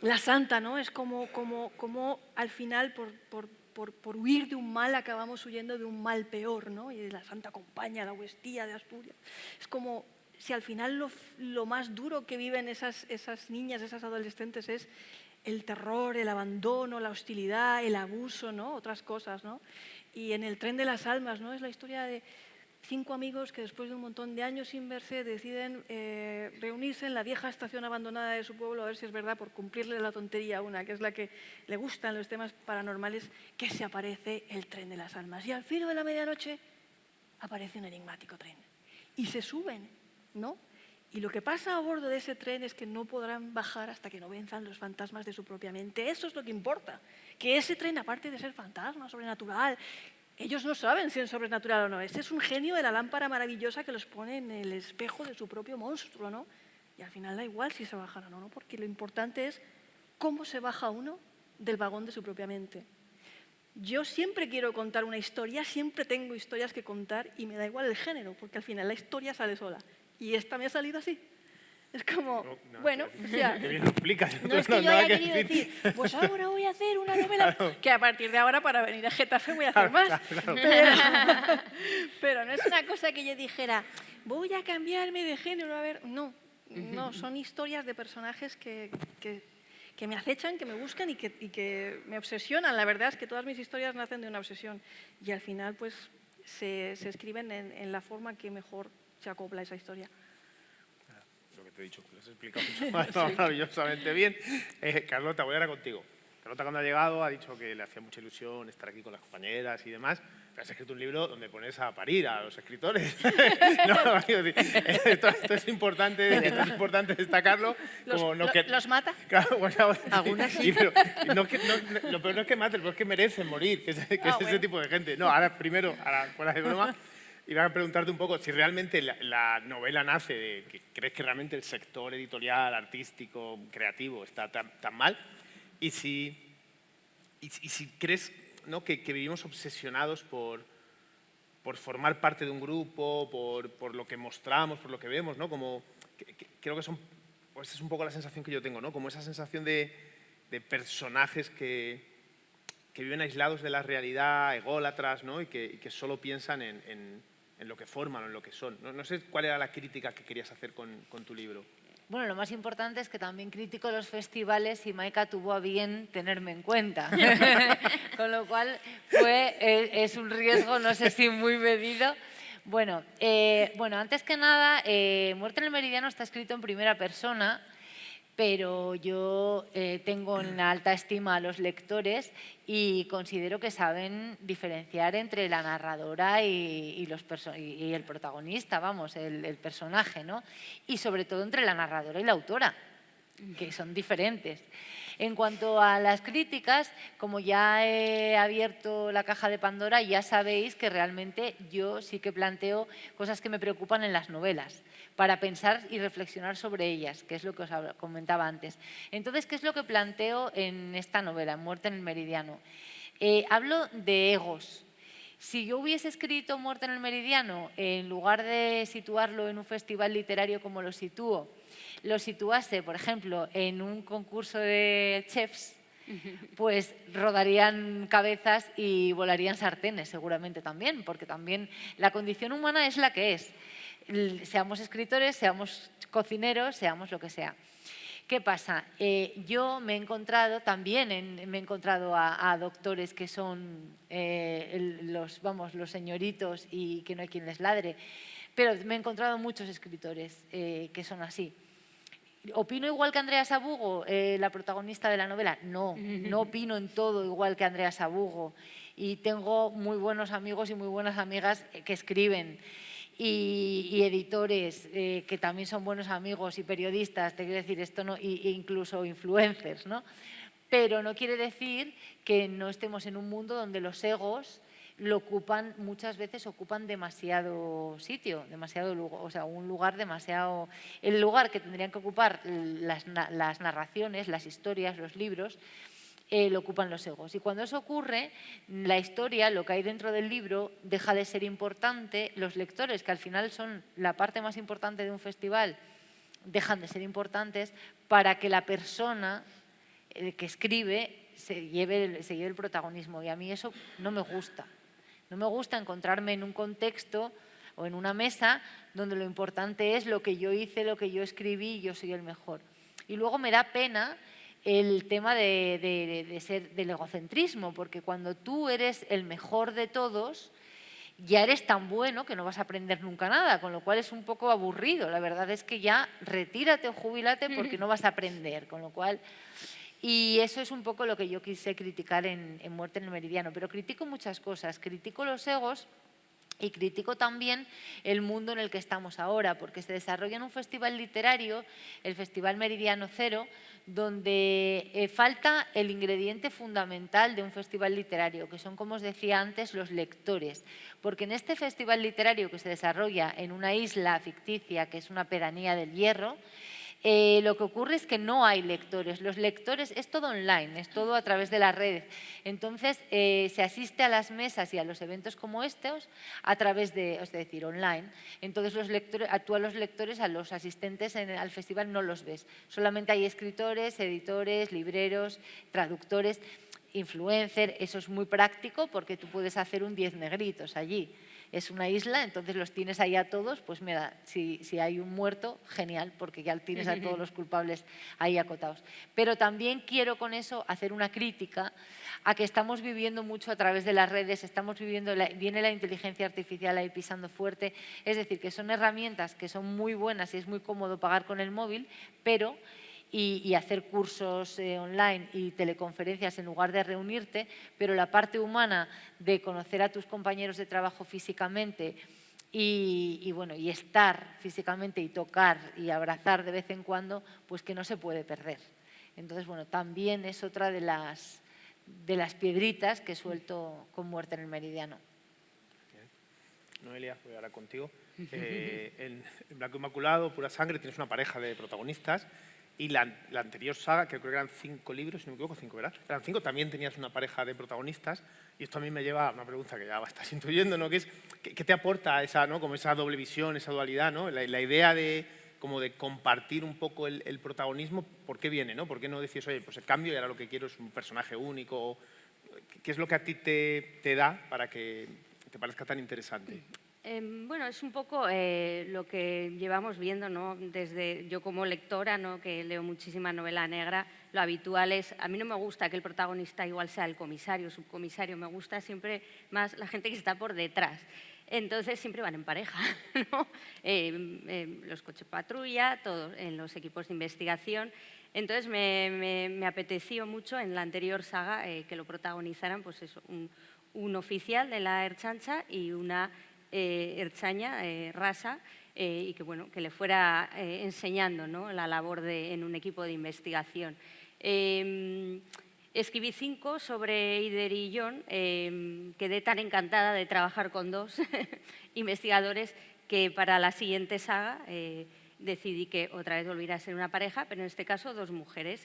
Speaker 2: La Santa, ¿no? Es como al final por huir de un mal acabamos huyendo de un mal peor, ¿no? Y la Santa Compañía, la Huestía de Asturias. Es como si al final lo más duro que viven esas niñas, esas adolescentes es el terror, el abandono, la hostilidad, el abuso, ¿no? Otras cosas, ¿no? Y en El tren de las almas, ¿no? Es la historia de 5 amigos que después de un montón de años sin verse deciden reunirse en la vieja estación abandonada de su pueblo a ver si es verdad, por cumplirle la tontería a una, que es la que le gustan los temas paranormales, que se aparece el tren de las almas. Y al filo de la medianoche aparece un enigmático tren. Y se suben, ¿no? Y lo que pasa a bordo de ese tren es que no podrán bajar hasta que no venzan los fantasmas de su propia mente. Eso es lo que importa. Que ese tren, aparte de ser fantasma, sobrenatural, ellos no saben si es sobrenatural o no. Ese es un genio de la lámpara maravillosa que los pone en el espejo de su propio monstruo, ¿no? Y al final da igual si se bajan o no, porque lo importante es cómo se baja uno del vagón de su propia mente. Yo siempre quiero contar una historia, siempre tengo historias que contar y me da igual el género, porque al final la historia sale sola. Y esta me ha salido así. Es como, bueno, o sea,
Speaker 1: Que bien lo explicas.
Speaker 2: no es que yo haya querido decir, pues ahora voy a hacer una novela, que a partir de ahora para venir a Getafe voy a hacer más. Pero no es una cosa que yo dijera, voy a cambiarme de género, a ver, no, son historias de personajes que me acechan, que me buscan y que me obsesionan. La verdad es que todas mis historias nacen de una obsesión y al final pues se escriben en la forma que mejor se acopla a esa historia.
Speaker 1: Lo que te he dicho, lo has explicado mucho maravillosamente bien. Carlota, voy ahora contigo. Carlota, cuando ha llegado, ha dicho que le hacía mucha ilusión estar aquí con las compañeras y demás. Pero has escrito un libro donde pones a parir a los escritores. No, quiero decir, esto es importante destacarlo.
Speaker 2: ¿Los mata?
Speaker 1: Claro, bueno,
Speaker 3: Algunas sí.
Speaker 1: pero lo peor no es que maten, pero es que merecen morir, que es ese tipo de gente. No, ahora primero, fuera de broma, iba a preguntarte un poco si realmente la novela nace de que crees que realmente el sector editorial, artístico, creativo está tan mal y si crees, ¿no?, que vivimos obsesionados por formar parte de un grupo, por lo que mostramos, por lo que vemos, ¿no? Como, creo que pues es un poco la sensación que yo tengo, ¿no? Como esa sensación de personajes que viven aislados de la realidad, ególatras, ¿no? Y que solo piensan en lo que forman o en lo que son. No sé cuál era la crítica que querías hacer con tu libro.
Speaker 5: Bueno, lo más importante es que también critico los festivales y Maika tuvo a bien tenerme en cuenta. Con lo cual es un riesgo, no sé si muy medido. Bueno, antes que nada, Muerte en el Meridiano está escrito en primera persona, pero yo tengo en alta estima a los lectores y considero que saben diferenciar entre la narradora y el protagonista, vamos, el personaje, ¿no? Y sobre todo entre la narradora y la autora, que son diferentes. En cuanto a las críticas, como ya he abierto la caja de Pandora, ya sabéis que realmente yo sí que planteo cosas que me preocupan en las novelas, para pensar y reflexionar sobre ellas, que es lo que os comentaba antes. Entonces, ¿qué es lo que planteo en esta novela, Muerte en el Meridiano? Hablo de egos. Si yo hubiese escrito Muerte en el Meridiano, en lugar de situarlo en un festival literario como lo sitúo, lo situase, por ejemplo, en un concurso de chefs, pues rodarían cabezas y volarían sartenes seguramente también, porque también la condición humana es la que es. Seamos escritores, seamos cocineros, seamos lo que sea. ¿Qué pasa? Yo me he encontrado a doctores que son los señoritos y que no hay quien les ladre, pero me he encontrado muchos escritores que son así. ¿Opino igual que Andrea Sabugo, la protagonista de la novela? No, no opino en todo igual que Andrea Sabugo. Y tengo muy buenos amigos y muy buenas amigas que escriben. Y editores que también son buenos amigos y periodistas, te quiero decir esto, no, e incluso influencers, ¿no? Pero no quiere decir que no estemos en un mundo donde los egos muchas veces ocupan demasiado sitio, demasiado lugar, o sea, un lugar demasiado... El lugar que tendrían que ocupar las narraciones, las historias, los libros, lo ocupan los egos. Y cuando eso ocurre, la historia, lo que hay dentro del libro, deja de ser importante. Los lectores, que al final son la parte más importante de un festival, dejan de ser importantes para que la persona que escribe se lleve el protagonismo. Y a mí eso no me gusta. No me gusta encontrarme en un contexto o en una mesa donde lo importante es lo que yo hice, lo que yo escribí y yo soy el mejor. Y luego me da pena el tema del egocentrismo, porque cuando tú eres el mejor de todos, ya eres tan bueno que no vas a aprender nunca nada, con lo cual es un poco aburrido. La verdad es que ya retírate o jubílate porque no vas a aprender, con lo cual... Y eso es un poco lo que yo quise criticar en Muerte en el Meridiano. Pero critico muchas cosas. Critico los egos y critico también el mundo en el que estamos ahora, porque se desarrolla en un festival literario, el Festival Meridiano Cero, donde falta el ingrediente fundamental de un festival literario, que son, como os decía antes, los lectores. Porque en este festival literario que se desarrolla en una isla ficticia, que es una pedanía del Hierro, lo que ocurre es que no hay lectores. Los lectores es todo online, es todo a través de la red. Entonces, se asiste a las mesas y a los eventos como estos a través de, es decir, online. Entonces, tú a los lectores, a los asistentes al festival no los ves. Solamente hay escritores, editores, libreros, traductores, influencer. Eso es muy práctico porque tú puedes hacer un 10 negritos allí. Es una isla, entonces los tienes ahí a todos, pues mira, si hay un muerto, genial, porque ya tienes a todos los culpables ahí acotados. Pero también quiero con eso hacer una crítica a que estamos viviendo mucho a través de las redes, viene la inteligencia artificial ahí pisando fuerte, es decir, que son herramientas que son muy buenas y es muy cómodo pagar con el móvil, pero... Y hacer cursos online y teleconferencias en lugar de reunirte, pero la parte humana de conocer a tus compañeros de trabajo físicamente y estar físicamente y tocar y abrazar de vez en cuando, pues que no se puede perder. Entonces, bueno, también es otra de las piedritas que suelto con Muerte en el Meridiano.
Speaker 1: Noelia, voy ahora contigo. En Blanco Inmaculado, Pura Sangre, tienes una pareja de protagonistas. Y la anterior saga, que creo que eran 5 libros, si no me equivoco, 5, ¿verdad? Eran 5, también tenías una pareja de protagonistas. Y esto a mí me lleva a una pregunta que ya estás intuyendo, ¿no? Que es, ¿qué te aporta esa, ¿no? Como esa doble visión, esa dualidad, ¿no? La idea de compartir un poco el protagonismo, ¿por qué viene, no? ¿Por qué no decís, oye, pues el cambio y ahora lo que quiero es un personaje único? ¿Qué es lo que a ti te da para que te parezca tan interesante?
Speaker 4: Bueno, es un poco lo que llevamos viendo, ¿no? Desde yo como lectora, ¿no? Que leo muchísima novela negra, lo habitual es, a mí no me gusta que el protagonista igual sea el comisario, subcomisario, me gusta siempre más la gente que está por detrás. Entonces siempre van en pareja, ¿no? Los coches patrulla, todos en los equipos de investigación. Entonces me apeteció mucho en la anterior saga que lo protagonizaran, pues eso, un oficial de la Ertzaintza y una ertzaina, Rasa, y que, bueno, que le fuera enseñando, ¿no? La labor en un equipo de investigación. Escribí 5 sobre Ider y John, quedé tan encantada de trabajar con 2 investigadores que para la siguiente saga decidí que otra vez volviera a ser una pareja, pero en este caso 2 mujeres,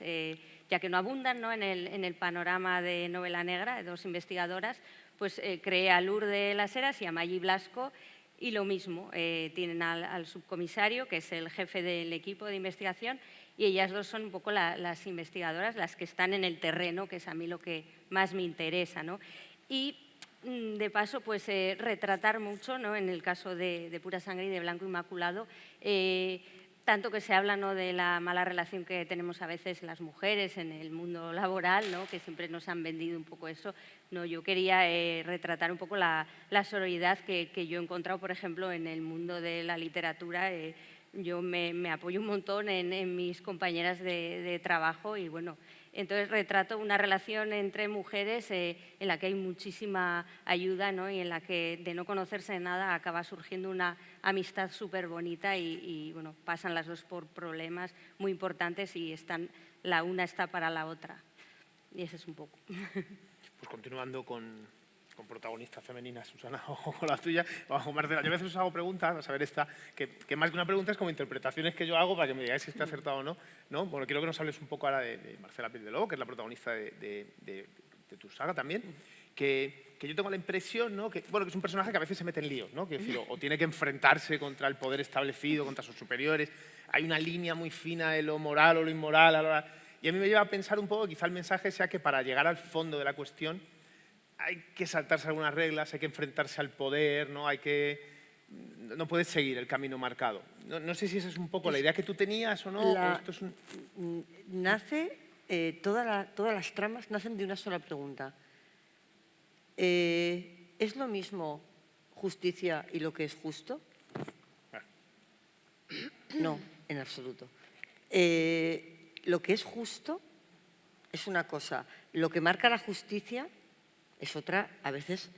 Speaker 4: ya que no abundan, ¿no? en el panorama de novela negra, 2 investigadoras, pues creé a Lourdes Las Heras y a Maggi Blasco, y lo mismo, tienen al subcomisario, que es el jefe del equipo de investigación, y ellas 2 son un poco las investigadoras, las que están en el terreno, que es a mí lo que más me interesa, ¿no? Y de paso, pues retratar mucho, ¿no? En el caso de Pura Sangre y de Blanco Inmaculado, tanto que se habla, ¿no? De la mala relación que tenemos a veces las mujeres en el mundo laboral, ¿no? Que siempre nos han vendido un poco eso. No, yo quería retratar un poco la sororidad que yo he encontrado, por ejemplo, en el mundo de la literatura. Yo me apoyo un montón en mis compañeras de trabajo y, bueno, entonces retrato una relación entre mujeres en la que hay muchísima ayuda, ¿no? Y en la que de no conocerse de nada acaba surgiendo una amistad súper bonita y, bueno, pasan las 2 por problemas muy importantes y la una está para la otra. Y ese es un poco.
Speaker 1: Pues continuando con protagonistas femeninas, Susana, o con la tuya, o Marcela. Yo a veces os hago preguntas, a saber esta, que más que una pregunta es como interpretaciones que yo hago para que me digáis si está acertado o no, ¿no? Bueno, quiero que nos hables un poco ahora de Marcela Pérez de Lobo, que es la protagonista de tu saga también, que yo tengo la impresión, ¿no? que es un personaje que a veces se mete en líos, ¿no? Quiero decir, o tiene que enfrentarse contra el poder establecido, contra sus superiores. Hay una línea muy fina de lo moral o lo inmoral. Y a mí me lleva a pensar un poco, quizá el mensaje sea que para llegar al fondo de la cuestión hay que saltarse algunas reglas, hay que enfrentarse al poder, ¿no? Hay que no puedes seguir el camino marcado. No sé si esa es un poco la idea que tú tenías o no. O esto es
Speaker 3: todas las tramas nacen de una sola pregunta. ¿Es lo mismo justicia y lo que es justo? No, en absoluto. Lo que es justo es una cosa. Lo que marca la justicia es otra, a veces,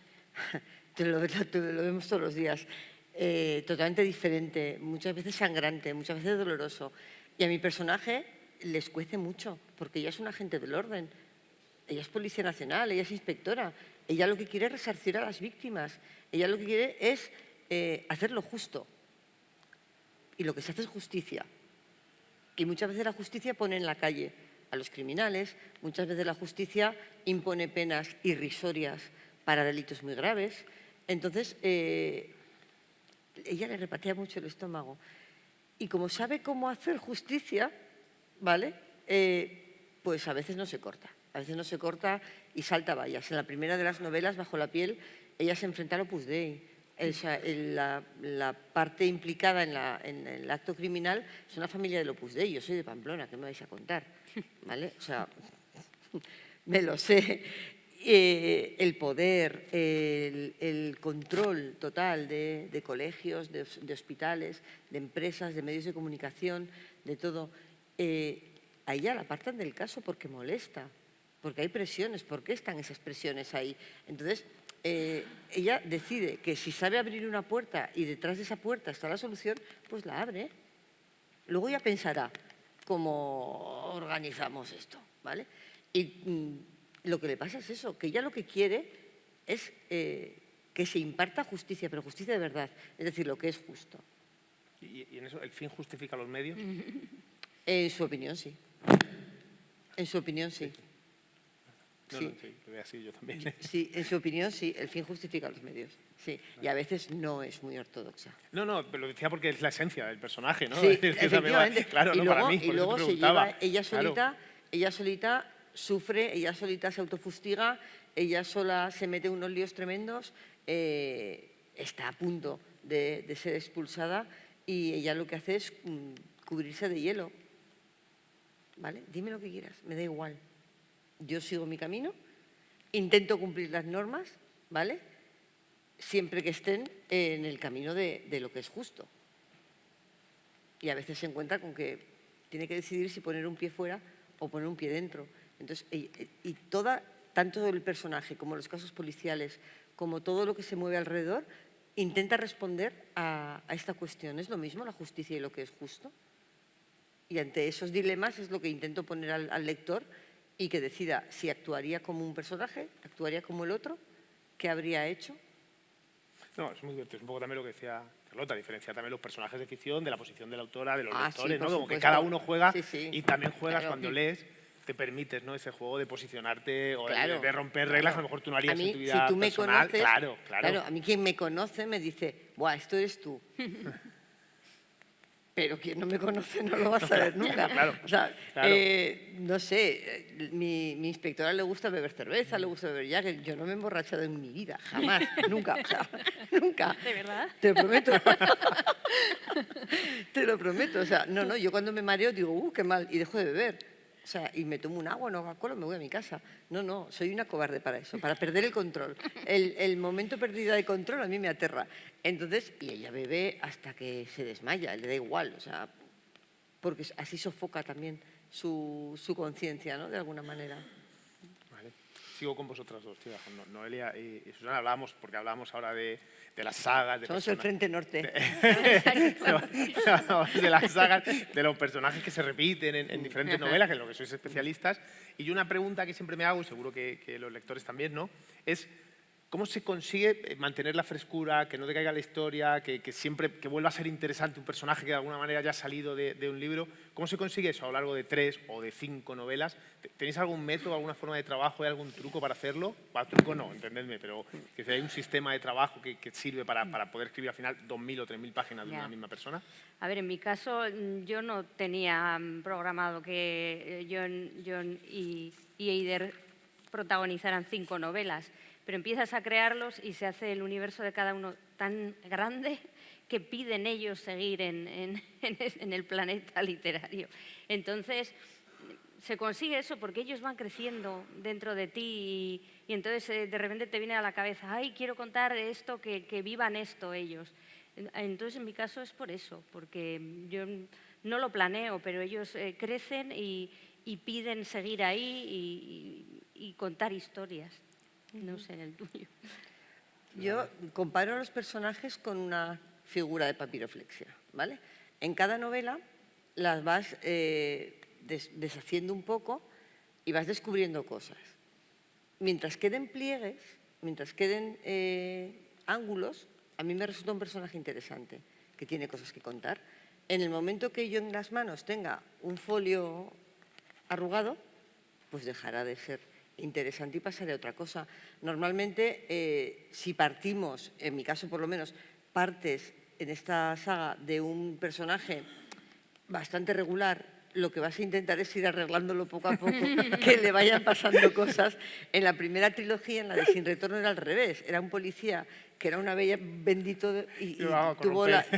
Speaker 3: te lo vemos todos los días, totalmente diferente, muchas veces sangrante, muchas veces doloroso. Y a mi personaje les cuece mucho, porque ella es una agente del orden. Ella es Policía Nacional, ella es inspectora. Ella lo que quiere es resarcir a las víctimas. Ella lo que quiere es hacer lo justo. Y lo que se hace es justicia. Y muchas veces la justicia pone en la calle a los criminales, muchas veces la justicia impone penas irrisorias para delitos muy graves. Entonces, ella le repatea mucho el estómago. Y como sabe cómo hacer justicia, ¿vale? Pues a veces no se corta. A veces no se corta y salta vallas. En la primera de las novelas, Bajo la piel, ella se enfrenta al Opus Dei. La parte implicada en el acto criminal es una familia del Opus Dei. Yo soy de Pamplona, ¿qué me vais a contar? ¿Vale? O sea, me lo sé. El poder, el control total de colegios, de hospitales, de empresas, de medios de comunicación, de todo. A ella la apartan del caso porque molesta, porque hay presiones. ¿Por qué están esas presiones ahí? Entonces, ella decide que si sabe abrir una puerta y detrás de esa puerta está la solución, pues la abre. Luego ya pensará cómo organizamos esto, ¿vale? Y lo que le pasa es eso, que ella lo que quiere es que se imparta justicia, pero justicia de verdad, es decir, lo que es justo.
Speaker 1: ¿Y en eso el fin justifica los medios?
Speaker 3: En su opinión, sí. En su opinión, sí.
Speaker 1: Sí, lo veo así yo también.
Speaker 3: Sí, en su opinión, sí, el fin justifica los medios. Sí, y a veces no es muy ortodoxa.
Speaker 1: No, pero lo decía porque es la esencia del personaje, ¿no?
Speaker 3: Sí,
Speaker 1: Es decir,
Speaker 3: efectivamente.
Speaker 1: Claro,
Speaker 3: y
Speaker 1: no
Speaker 3: luego,
Speaker 1: para mí,
Speaker 3: y
Speaker 1: por eso
Speaker 3: luego
Speaker 1: te
Speaker 3: se
Speaker 1: preguntaba.
Speaker 3: lleva, ella solita sufre, ella solita se autofustiga, ella sola se mete en unos líos tremendos, está a punto de ser expulsada y ella lo que hace es cubrirse de hielo. ¿Vale? Dime lo que quieras, me da igual. Yo sigo mi camino, intento cumplir las normas, ¿vale? Siempre que estén en el camino de lo que es justo. Y a veces se encuentra con que tiene que decidir si poner un pie fuera o poner un pie dentro. Entonces, tanto el personaje como los casos policiales, como todo lo que se mueve alrededor, intenta responder a esta cuestión. ¿Es lo mismo la justicia y lo que es justo? Y ante esos dilemas es lo que intento poner al lector y que decida si actuaría como un personaje, actuaría como el otro, qué habría hecho.
Speaker 1: No, es muy divertido. Es un poco también lo que decía Carlota, diferenciar también los personajes de ficción de la posición de la autora, de los lectores,
Speaker 3: sí,
Speaker 1: ¿no? Como que
Speaker 3: supuesto.
Speaker 1: cada uno juega
Speaker 3: Sí,
Speaker 1: y también juegas
Speaker 3: claro.
Speaker 1: cuando lees, te permites, ¿no? Ese juego de posicionarte o
Speaker 3: Claro,
Speaker 1: de romper reglas que a lo mejor tú no harías
Speaker 3: a mí,
Speaker 1: en tu vida
Speaker 3: si tú me
Speaker 1: personal.
Speaker 3: conoces,
Speaker 1: Claro.
Speaker 3: A mí quien me conoce me dice, ¡buah, esto eres tú! Pero quien no me conoce no lo va a saber nunca.
Speaker 1: Claro,
Speaker 3: O sea,
Speaker 1: claro.
Speaker 3: no sé, mi inspectora le gusta beber cerveza, le gusta beber Jäger. Yo no me he emborrachado en mi vida, jamás, nunca, o sea, nunca.
Speaker 2: ¿De verdad?
Speaker 3: Te lo prometo. Te lo prometo. O sea, no, yo cuando me mareo digo, qué mal, y dejo de beber. O sea, y me tomo un agua, no Coca-Cola, me voy a mi casa. No, soy una cobarde para eso, para perder el control. El momento perdido de control a mí me aterra. Entonces, y ella bebe hasta que se desmaya, le da igual, o sea, porque así sofoca también su conciencia, ¿no? De alguna manera.
Speaker 1: Vale. Sigo con vosotras dos, tío. Noelia y Susana, hablábamos ahora de las sagas.
Speaker 3: Somos el Frente Norte.
Speaker 1: De las sagas, de los personajes que se repiten en diferentes novelas, que es lo que sois especialistas. Y yo una pregunta que siempre me hago, y seguro que los lectores también, ¿no? Es ¿cómo se consigue mantener la frescura, que no decaiga la historia, que siempre que vuelva a ser interesante un personaje que de alguna manera haya salido de un libro? ¿Cómo se consigue eso a lo largo de 3 o de 5 novelas? ¿Tenéis algún método, alguna forma de trabajo, hay algún truco para hacerlo? Bueno, truco no, entendedme, pero que hay un sistema de trabajo que sirve para poder escribir al final 2.000 o 3.000 páginas de una misma persona.
Speaker 4: A ver, en mi caso yo no tenía programado que Jon y Eider protagonizaran 5 novelas, pero empiezas a crearlos y se hace el universo de cada uno tan grande que piden ellos seguir en el planeta literario. Entonces, se consigue eso porque ellos van creciendo dentro de ti y entonces de repente te viene a la cabeza, ay, quiero contar esto, que vivan esto ellos. Entonces, en mi caso es por eso, porque yo no lo planeo, pero ellos crecen y piden seguir ahí y contar historias. No sé, en el tuyo.
Speaker 3: Yo comparo a los personajes con una figura de papiroflexia, ¿vale? En cada novela las vas deshaciendo un poco y vas descubriendo cosas. Mientras queden pliegues, mientras queden ángulos, a mí me resulta un personaje interesante, que tiene cosas que contar. En el momento que yo en las manos tenga un folio arrugado, pues dejará de ser interesante y pasaré a otra cosa. Normalmente, si partimos, en mi caso por lo menos, partes en esta saga de un personaje bastante regular, lo que vas a intentar es ir arreglándolo poco a poco, que le vayan pasando cosas. En la primera trilogía, en la de Sin Retorno, era al revés. Era un policía que era una bella bendito y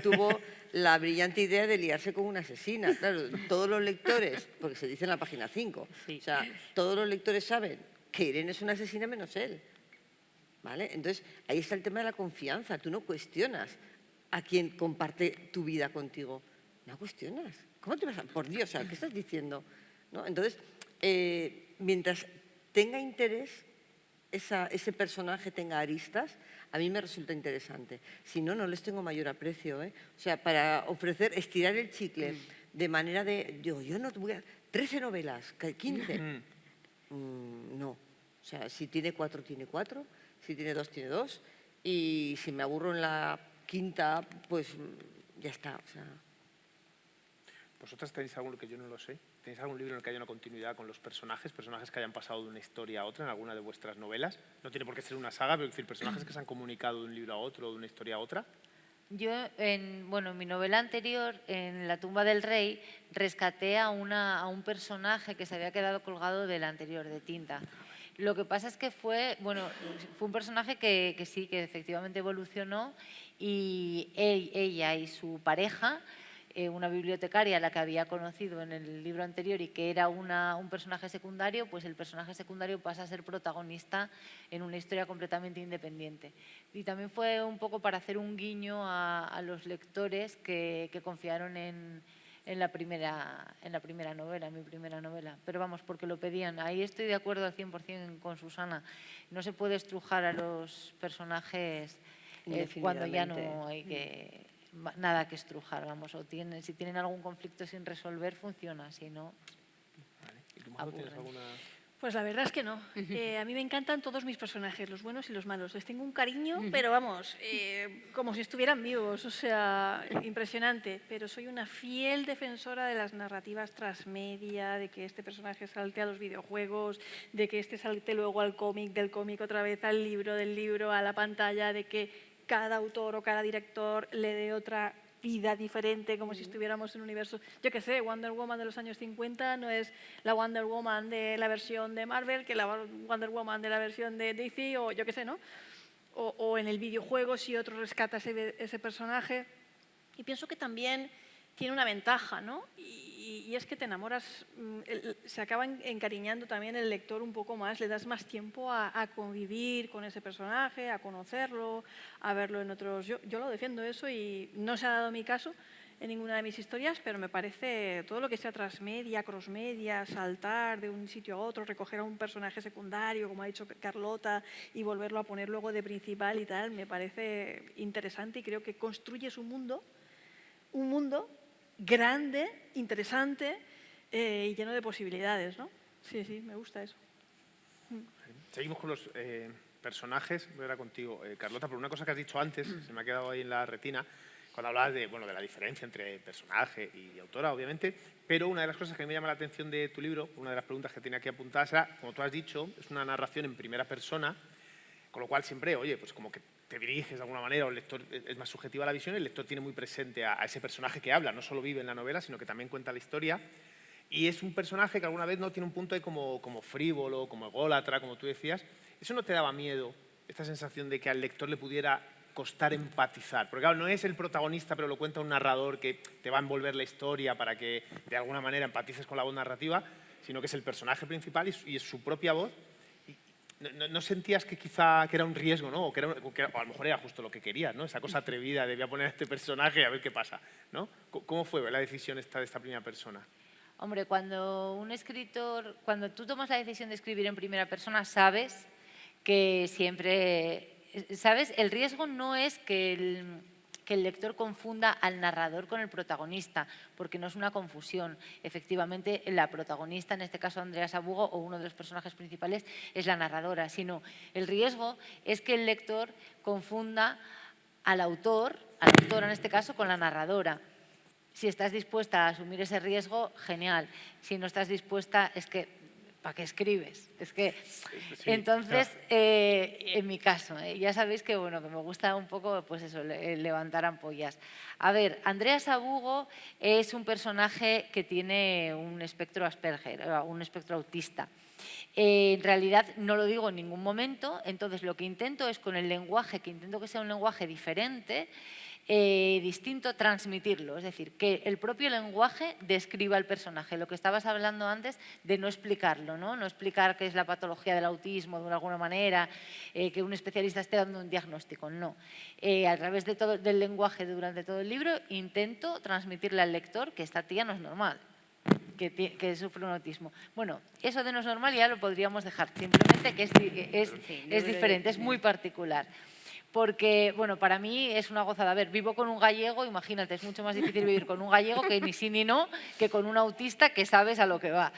Speaker 3: tuvo la brillante idea de liarse con una asesina. Claro, todos los lectores, porque se dice en la página 5,
Speaker 4: Sí.
Speaker 3: o sea, todos los lectores saben que Irene es una asesina menos él. ¿Vale? Entonces, ahí está el tema de la confianza. Tú no cuestionas a quien comparte tu vida contigo. No cuestionas. ¿Cómo te vas a...? Por Dios, ¿qué estás diciendo? ¿No? Entonces, mientras tenga interés, ese personaje tenga aristas, a mí me resulta interesante. Si no, no les tengo mayor aprecio, ¿eh? O sea, para ofrecer, estirar el chicle de manera de... Yo no voy a... 13 novelas, 15. No. O sea, si tiene 4, tiene 4. Si tiene 2, tiene 2. Y si me aburro en la quinta, pues ya está. O sea...
Speaker 1: ¿Vosotras tenéis algo que yo no lo sé? ¿Tenéis algún libro en el que haya una continuidad con los personajes que hayan pasado de una historia a otra en alguna de vuestras novelas? No tiene por qué ser una saga, pero es decir, personajes que se han comunicado de un libro a otro, de una historia a otra.
Speaker 5: Yo, en mi novela anterior, en La tumba del rey, rescaté a un personaje que se había quedado colgado del anterior, de Tinta. Lo que pasa es que fue un personaje que sí, que efectivamente evolucionó y ella y su pareja, una bibliotecaria a la que había conocido en el libro anterior y que era un personaje secundario, pues el personaje secundario pasa a ser protagonista en una historia completamente independiente. Y también fue un poco para hacer un guiño a los lectores que confiaron en la primera novela, en mi primera novela. Pero vamos, porque lo pedían. Ahí estoy de acuerdo al 100% con Susana. No se puede estrujar a los personajes cuando ya no hay nada que estrujar, vamos. Si tienen algún conflicto sin resolver, funciona. Si no,
Speaker 1: Vale. ¿Y tú, Majo, tienes alguna...?
Speaker 2: Pues la verdad es que no. A mí me encantan todos mis personajes, los buenos y los malos. Les tengo un cariño, pero vamos, como si estuvieran vivos, o sea, impresionante. Pero soy una fiel defensora de las narrativas transmedia, de que este personaje salte a los videojuegos, de que este salte luego al cómic, del cómic otra vez al libro, del libro a la pantalla, de que cada autor o cada director le dé otra vida diferente, como si estuviéramos en un universo... Yo qué sé, Wonder Woman de los años 50 no es la Wonder Woman de la versión de Marvel que la Wonder Woman de la versión de DC, o yo qué sé, ¿no? O en el videojuego si otro rescata ese personaje. Y pienso que también tiene una ventaja, ¿no? Y es que te enamoras, se acaba encariñando también el lector un poco más, le das más tiempo a convivir con ese personaje, a conocerlo, a verlo en otros... Yo lo defiendo eso y no se ha dado mi caso en ninguna de mis historias, pero me parece todo lo que sea transmedia, crossmedia, saltar de un sitio a otro, recoger a un personaje secundario, como ha dicho Carlota, y volverlo a poner luego de principal y tal, me parece interesante y creo que construyes un mundo grande, interesante y lleno de posibilidades, ¿no? Sí, me gusta eso.
Speaker 1: Seguimos con los personajes. Voy ahora contigo, Carlota, por una cosa que has dicho antes, se me ha quedado ahí en la retina, cuando hablabas de la diferencia entre personaje y autora, obviamente, pero una de las cosas que me llama la atención de tu libro, una de las preguntas que tenía aquí apuntadas era, como tú has dicho, es una narración en primera persona, con lo cual siempre, oye, pues como que te diriges de alguna manera, o el lector es más subjetivo a la visión, el lector tiene muy presente a ese personaje que habla, no solo vive en la novela, sino que también cuenta la historia. Y es un personaje que alguna vez no tiene un punto ahí como frívolo, como ególatra, como tú decías. ¿Eso no te daba miedo, esta sensación de que al lector le pudiera costar empatizar? Porque claro, no es el protagonista, pero lo cuenta un narrador que te va a envolver la historia para que de alguna manera empatices con la voz narrativa, sino que es el personaje principal y es su propia voz. ¿No sentías que quizá que era un riesgo, ¿no? O a lo mejor era justo lo que querías, ¿no? Esa cosa atrevida de voy a poner a este personaje a ver qué pasa, ¿no? ¿Cómo fue la decisión de esta primera persona?
Speaker 5: Hombre, cuando tú tomas la decisión de escribir en primera persona, sabes que siempre, ¿sabes? El riesgo no es que el lector confunda al narrador con el protagonista, porque no es una confusión. Efectivamente, la protagonista, en este caso Andrea Sabugo, o uno de los personajes principales, es la narradora, sino el riesgo es que el lector confunda al autor, a la autora en este caso, con la narradora. Si estás dispuesta a asumir ese riesgo, genial. Si no estás dispuesta, es que ¿para qué escribes? Es que,
Speaker 1: sí,
Speaker 5: entonces,
Speaker 1: claro.
Speaker 5: en mi caso, ya sabéis que, bueno, que me gusta un poco, pues eso, levantar ampollas. A ver, Andrea Sabugo es un personaje que tiene un espectro Asperger, un espectro autista. En realidad no lo digo en ningún momento, entonces lo que intento es con el lenguaje, que intento que sea un lenguaje diferente, distinto, transmitirlo, es decir, que el propio lenguaje describa al personaje, lo que estabas hablando antes de no explicarlo, no explicar qué es la patología del autismo de alguna manera, que un especialista esté dando un diagnóstico, no. A través del lenguaje durante todo el libro intento transmitirle al lector que esta tía no es normal, que sufre un autismo. Bueno, eso de no es normal ya lo podríamos dejar, simplemente que es diferente, es muy particular. Porque, bueno, para mí es una gozada. A ver, vivo con un gallego, imagínate, es mucho más difícil vivir con un gallego que ni sí ni no, que con un autista que sabes a lo que va.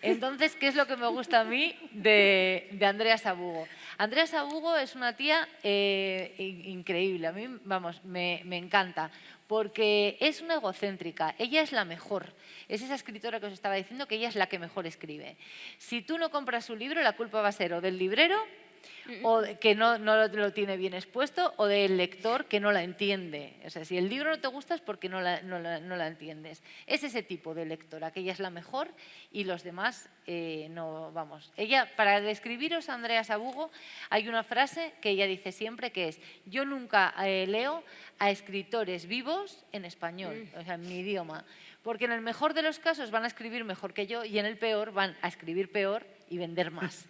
Speaker 5: Entonces, ¿qué es lo que me gusta a mí de Andrea Sabugo? Andrea Sabugo es una tía increíble, a mí, vamos, me encanta, porque es una egocéntrica, ella es la mejor. Es esa escritora que os estaba diciendo que ella es la que mejor escribe. Si tú no compras su libro, la culpa va a ser o del librero, o que no lo tiene bien expuesto, o del lector que no la entiende. O sea, si el libro no te gusta es porque no la entiendes. Es ese tipo de lectora, que ella es la mejor y los demás no, vamos. Ella, para describiros a Andrea Sabugo, hay una frase que ella dice siempre que es: yo nunca leo a escritores vivos en español, o sea, en mi idioma, porque en el mejor de los casos van a escribir mejor que yo y en el peor van a escribir peor y vender más.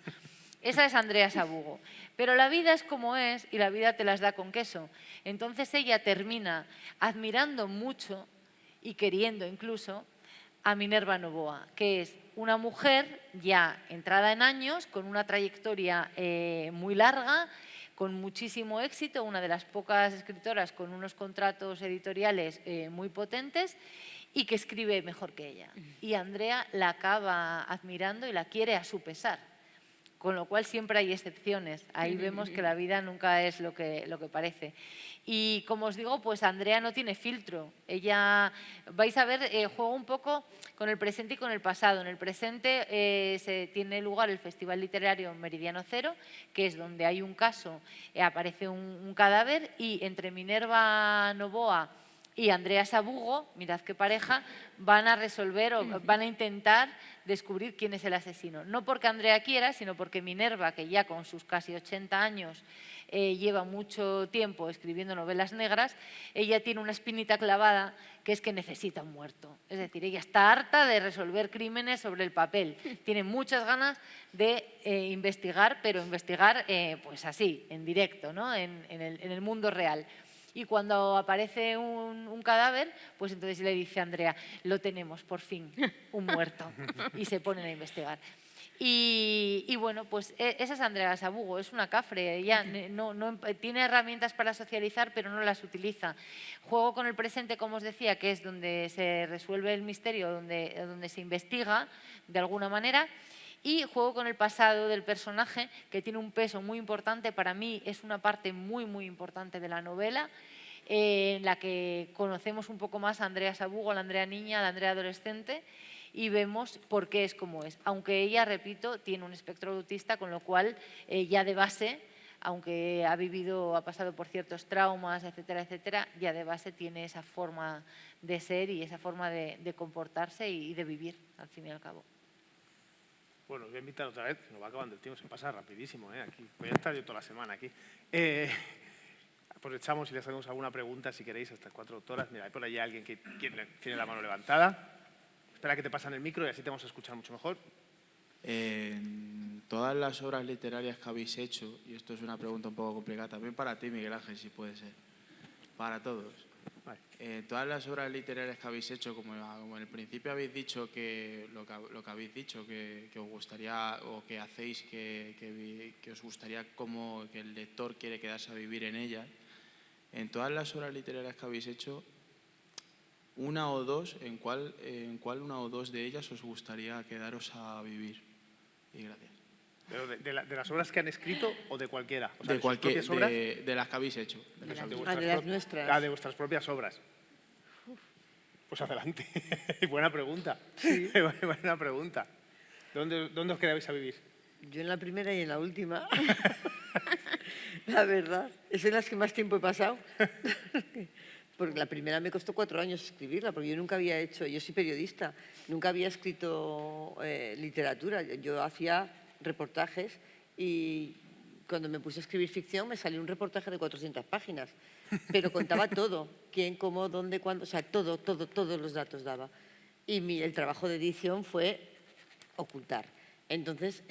Speaker 5: Esa es Andrea Sabugo. Pero la vida es como es y la vida te las da con queso. Entonces ella termina admirando mucho y queriendo incluso a Minerva Novoa, que es una mujer ya entrada en años, con una trayectoria muy larga, con muchísimo éxito, una de las pocas escritoras con unos contratos editoriales muy potentes y que escribe mejor que ella. Y Andrea la acaba admirando y la quiere a su pesar. Con lo cual siempre hay excepciones. Ahí vemos que la vida nunca es lo que parece. Y como os digo, pues Andrea no tiene filtro. Ella, vais a ver, juega un poco con el presente y con el pasado. En el presente se tiene lugar el Festival Literario Meridiano Cero, que es donde hay un caso, aparece un cadáver y entre Minerva Novoa y Andrea Sabugo, mirad qué pareja, van a resolver o van a intentar descubrir quién es el asesino. No porque Andrea quiera, sino porque Minerva, que ya con sus casi 80 años lleva mucho tiempo escribiendo novelas negras, ella tiene una espinita clavada que es que necesita un muerto. Es decir, ella está harta de resolver crímenes sobre el papel. Tiene muchas ganas de investigar, pero investigar pues así, en directo, ¿no? en el mundo real. Y cuando aparece un cadáver, pues entonces le dice a Andrea: lo tenemos, por fin, un muerto. Y se ponen a investigar. Y bueno, pues esa es Andrea Sabugo, es una cafre. Ella tiene herramientas para socializar, pero no las utiliza. Juego con el presente, como os decía, que es donde se resuelve el misterio, donde se investiga de alguna manera. Y juego con el pasado del personaje, que tiene un peso muy importante. Para mí es una parte muy, muy importante de la novela, en la que conocemos un poco más a Andrea Sabugo, a la Andrea niña, a la Andrea adolescente, y vemos por qué es como es. Aunque ella, repito, tiene un espectro autista, con lo cual ya de base, aunque ha pasado por ciertos traumas, etcétera, etcétera, ya de base tiene esa forma de ser y esa forma de comportarse y de vivir, al fin y al cabo.
Speaker 1: Bueno, os voy a invitar otra vez, nos va acabando el tiempo, se pasa rapidísimo, aquí voy a estar yo toda la semana aquí. aprovechamos y les hacemos alguna pregunta, si queréis, a estas 4 doctoras. Mira, hay por allí alguien que tiene la mano levantada. Espera que te pasan el micro y así te vamos a escuchar mucho mejor.
Speaker 6: En todas las obras literarias que habéis hecho, y esto es una pregunta un poco complicada, también para ti, Miguel Ángel, si puede ser, para todos.
Speaker 1: Vale.
Speaker 6: En todas las obras literarias que habéis hecho, como en el principio habéis dicho que lo que habéis dicho, que os gustaría, o que hacéis, que os gustaría como que el lector quiere quedarse a vivir en ellas, en todas las obras literarias que habéis hecho, una o dos, ¿en cuál una o dos de ellas os gustaría quedaros a vivir? Y gracias.
Speaker 1: Pero de las obras que han escrito o de cualquiera. O sea,
Speaker 6: De cualquier,
Speaker 1: sus propias obras.
Speaker 6: de las que habéis hecho. De las que habéis hecho.
Speaker 3: de las nuestras.
Speaker 1: Ah, de vuestras propias obras. Pues adelante. Buena pregunta.
Speaker 3: Sí.
Speaker 1: Buena pregunta. ¿Dónde os quedáis a vivir?
Speaker 3: Yo en la primera y en la última. La verdad, es en las que más tiempo he pasado. Porque la primera me costó 4 años escribirla, porque yo nunca había hecho, yo soy periodista, nunca había escrito literatura. Yo hacía reportajes y cuando me puse a escribir ficción me salió un reportaje de 400 páginas, pero contaba todo, quién, cómo, dónde, cuándo, o sea, todos los datos daba. Y el trabajo de edición fue ocultar. Entonces,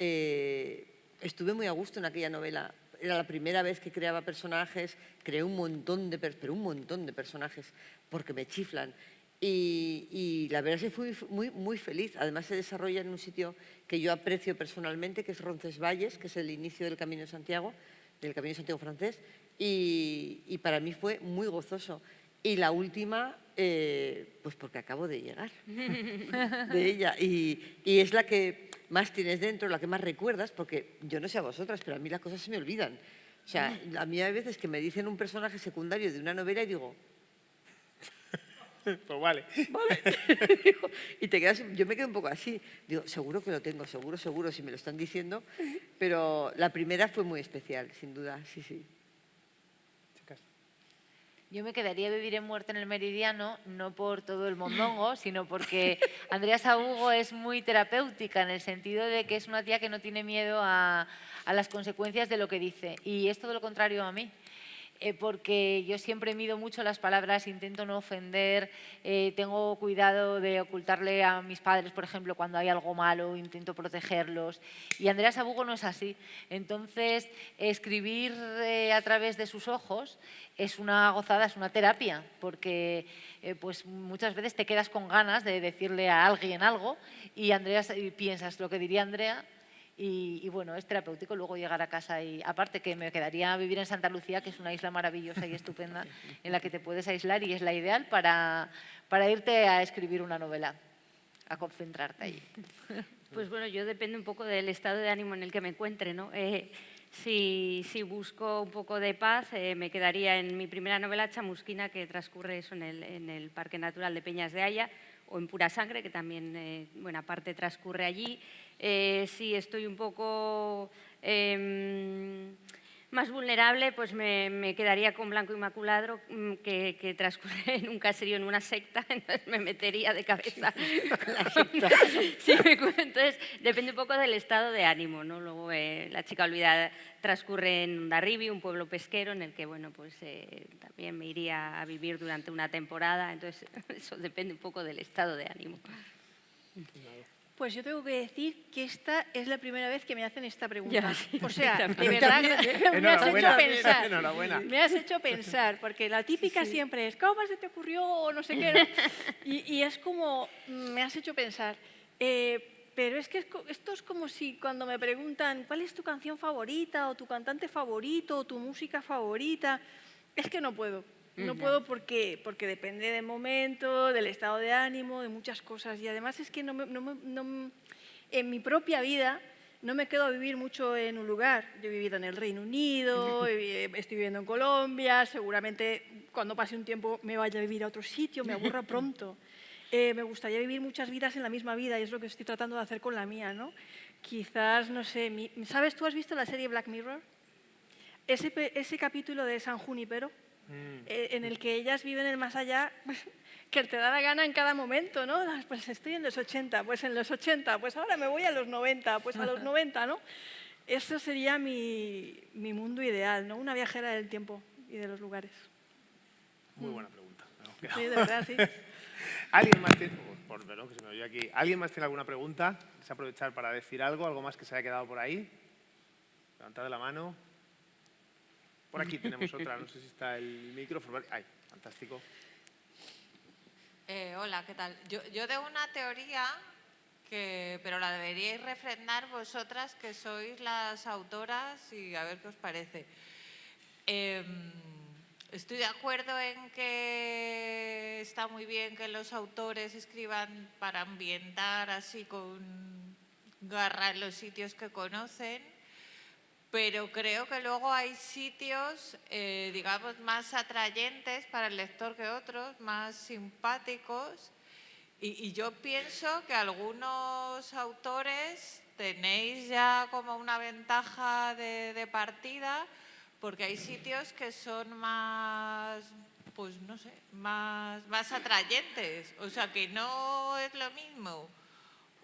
Speaker 3: estuve muy a gusto en aquella novela. Era la primera vez que creaba personajes, creé un montón de personajes, porque me chiflan. Y la verdad es que fui muy feliz. Además se desarrolla en un sitio que yo aprecio personalmente, que es Roncesvalles, que es el inicio del Camino de Santiago francés, y para mí fue muy gozoso. Y la última, pues porque acabo de llegar de ella, y es la que más tienes dentro, la que más recuerdas, porque yo no sé a vosotras, pero a mí las cosas se me olvidan. O sea, a mí hay veces que me dicen un personaje secundario de una novela y digo,
Speaker 1: Pues vale.
Speaker 3: y te quedas, yo me quedo un poco así. Digo, seguro que lo tengo, seguro, si me lo están diciendo. Pero la primera fue muy especial, sin duda, sí.
Speaker 1: Chicas.
Speaker 5: Yo me quedaría a vivir en Muerte en el Meridiano, no por todo el mondongo, sino porque Andrea Sabugo es muy terapéutica, en el sentido de que es una tía que no tiene miedo a las consecuencias de lo que dice. Y es todo lo contrario a mí. Porque yo siempre mido mucho las palabras, intento no ofender, tengo cuidado de ocultarle a mis padres, por ejemplo, cuando hay algo malo, intento protegerlos. Y Andrea Sabugo no es así. Entonces, escribir a través de sus ojos es una gozada, es una terapia, porque pues muchas veces te quedas con ganas de decirle a alguien algo y piensas lo que diría Andrea. Y bueno, es terapéutico luego llegar a casa y aparte que me quedaría a vivir en Santa Lucía, que es una isla maravillosa y estupenda en la que te puedes aislar y es la ideal para irte a escribir una novela, a concentrarte ahí.
Speaker 4: Pues bueno, yo depende un poco del estado de ánimo en el que me encuentre, ¿no? Si busco un poco de paz, me quedaría en mi primera novela, Chamusquina, que transcurre eso en el Parque Natural de Peñas de Haya, o en Pura Sangre, que también buena parte transcurre allí. Si estoy un poco más vulnerable, pues me quedaría con Blanco Inmaculado, que transcurre en un caserío, en una secta, entonces me metería de cabeza con la secta. Sí, entonces, depende un poco del estado de ánimo, ¿no? Luego, La chica olvidada transcurre en Ondarribi, un pueblo pesquero en el que, bueno, pues también me iría a vivir durante una temporada, entonces eso depende un poco del estado de ánimo.
Speaker 2: Pues yo tengo que decir que esta es la primera vez que me hacen esta pregunta.
Speaker 4: Ya, sí.
Speaker 2: O sea, de
Speaker 3: También,
Speaker 2: verdad,
Speaker 3: también,
Speaker 2: me has hecho
Speaker 1: Enhorabuena.
Speaker 2: pensar.
Speaker 1: Enhorabuena.
Speaker 2: Me has hecho pensar, porque la típica siempre es, ¿cómo se te ocurrió? O no sé qué. Y es como, me has hecho pensar. Pero es que esto es como si cuando me preguntan, ¿cuál es tu canción favorita? O tu cantante favorito, o tu música favorita. Es que no puedo. No puedo porque depende del momento, del estado de ánimo, de muchas cosas. Y además es que en mi propia vida no me quedo a vivir mucho en un lugar. Yo he vivido en el Reino Unido, estoy viviendo en Colombia, seguramente cuando pase un tiempo me vaya a vivir a otro sitio, me aburra pronto. Me gustaría vivir muchas vidas en la misma vida y es lo que estoy tratando de hacer con la mía, ¿no? Quizás, no sé, ¿sabes? ¿Tú has visto la serie Black Mirror? Ese capítulo de San Junípero, en el que ellas viven el más allá, que te da la gana en cada momento, ¿no? Pues estoy en los 80, pues en los 80, pues ahora me voy a los 90, pues a los 90, ¿no? Eso sería mi mundo ideal, ¿no? Una viajera del tiempo. y de los lugares.
Speaker 1: Muy buena pregunta. Me hemos
Speaker 2: Sí,
Speaker 1: quedado.
Speaker 2: de verdad, sí.
Speaker 1: ¿Alguien más tiene, perdón, que se me oyó aquí. ¿Alguien más tiene alguna pregunta? ¿Quieres aprovechar para decir algo más que se haya quedado por ahí? Levantad la mano. Por aquí tenemos otra, no sé si está el micrófono. ¡Ay, fantástico!
Speaker 7: Hola, ¿qué tal? Yo tengo una teoría, pero la deberíais refrendar vosotras, que sois las autoras, y a ver qué os parece. Estoy de acuerdo en que está muy bien que los autores escriban para ambientar así con garra en los sitios que conocen, pero creo que luego hay sitios, digamos, más atrayentes para el lector que otros, más simpáticos. Y yo pienso que algunos autores tenéis ya como una ventaja de partida, porque hay sitios que son más, pues no sé, más atrayentes. O sea, que no es lo mismo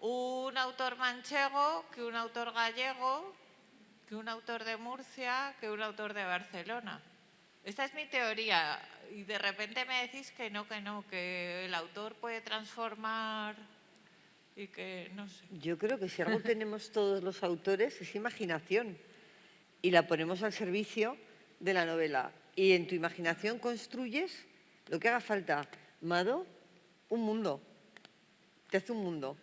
Speaker 7: un autor manchego que un autor gallego, que un autor de Murcia, que un autor de Barcelona. Esta es mi teoría, y de repente me decís que no, que el autor puede transformar y que no sé.
Speaker 3: Yo creo que si algo tenemos todos los autores es imaginación, y la ponemos al servicio de la novela. Y en tu imaginación construyes lo que haga falta. Mado, un mundo. Te hace un mundo.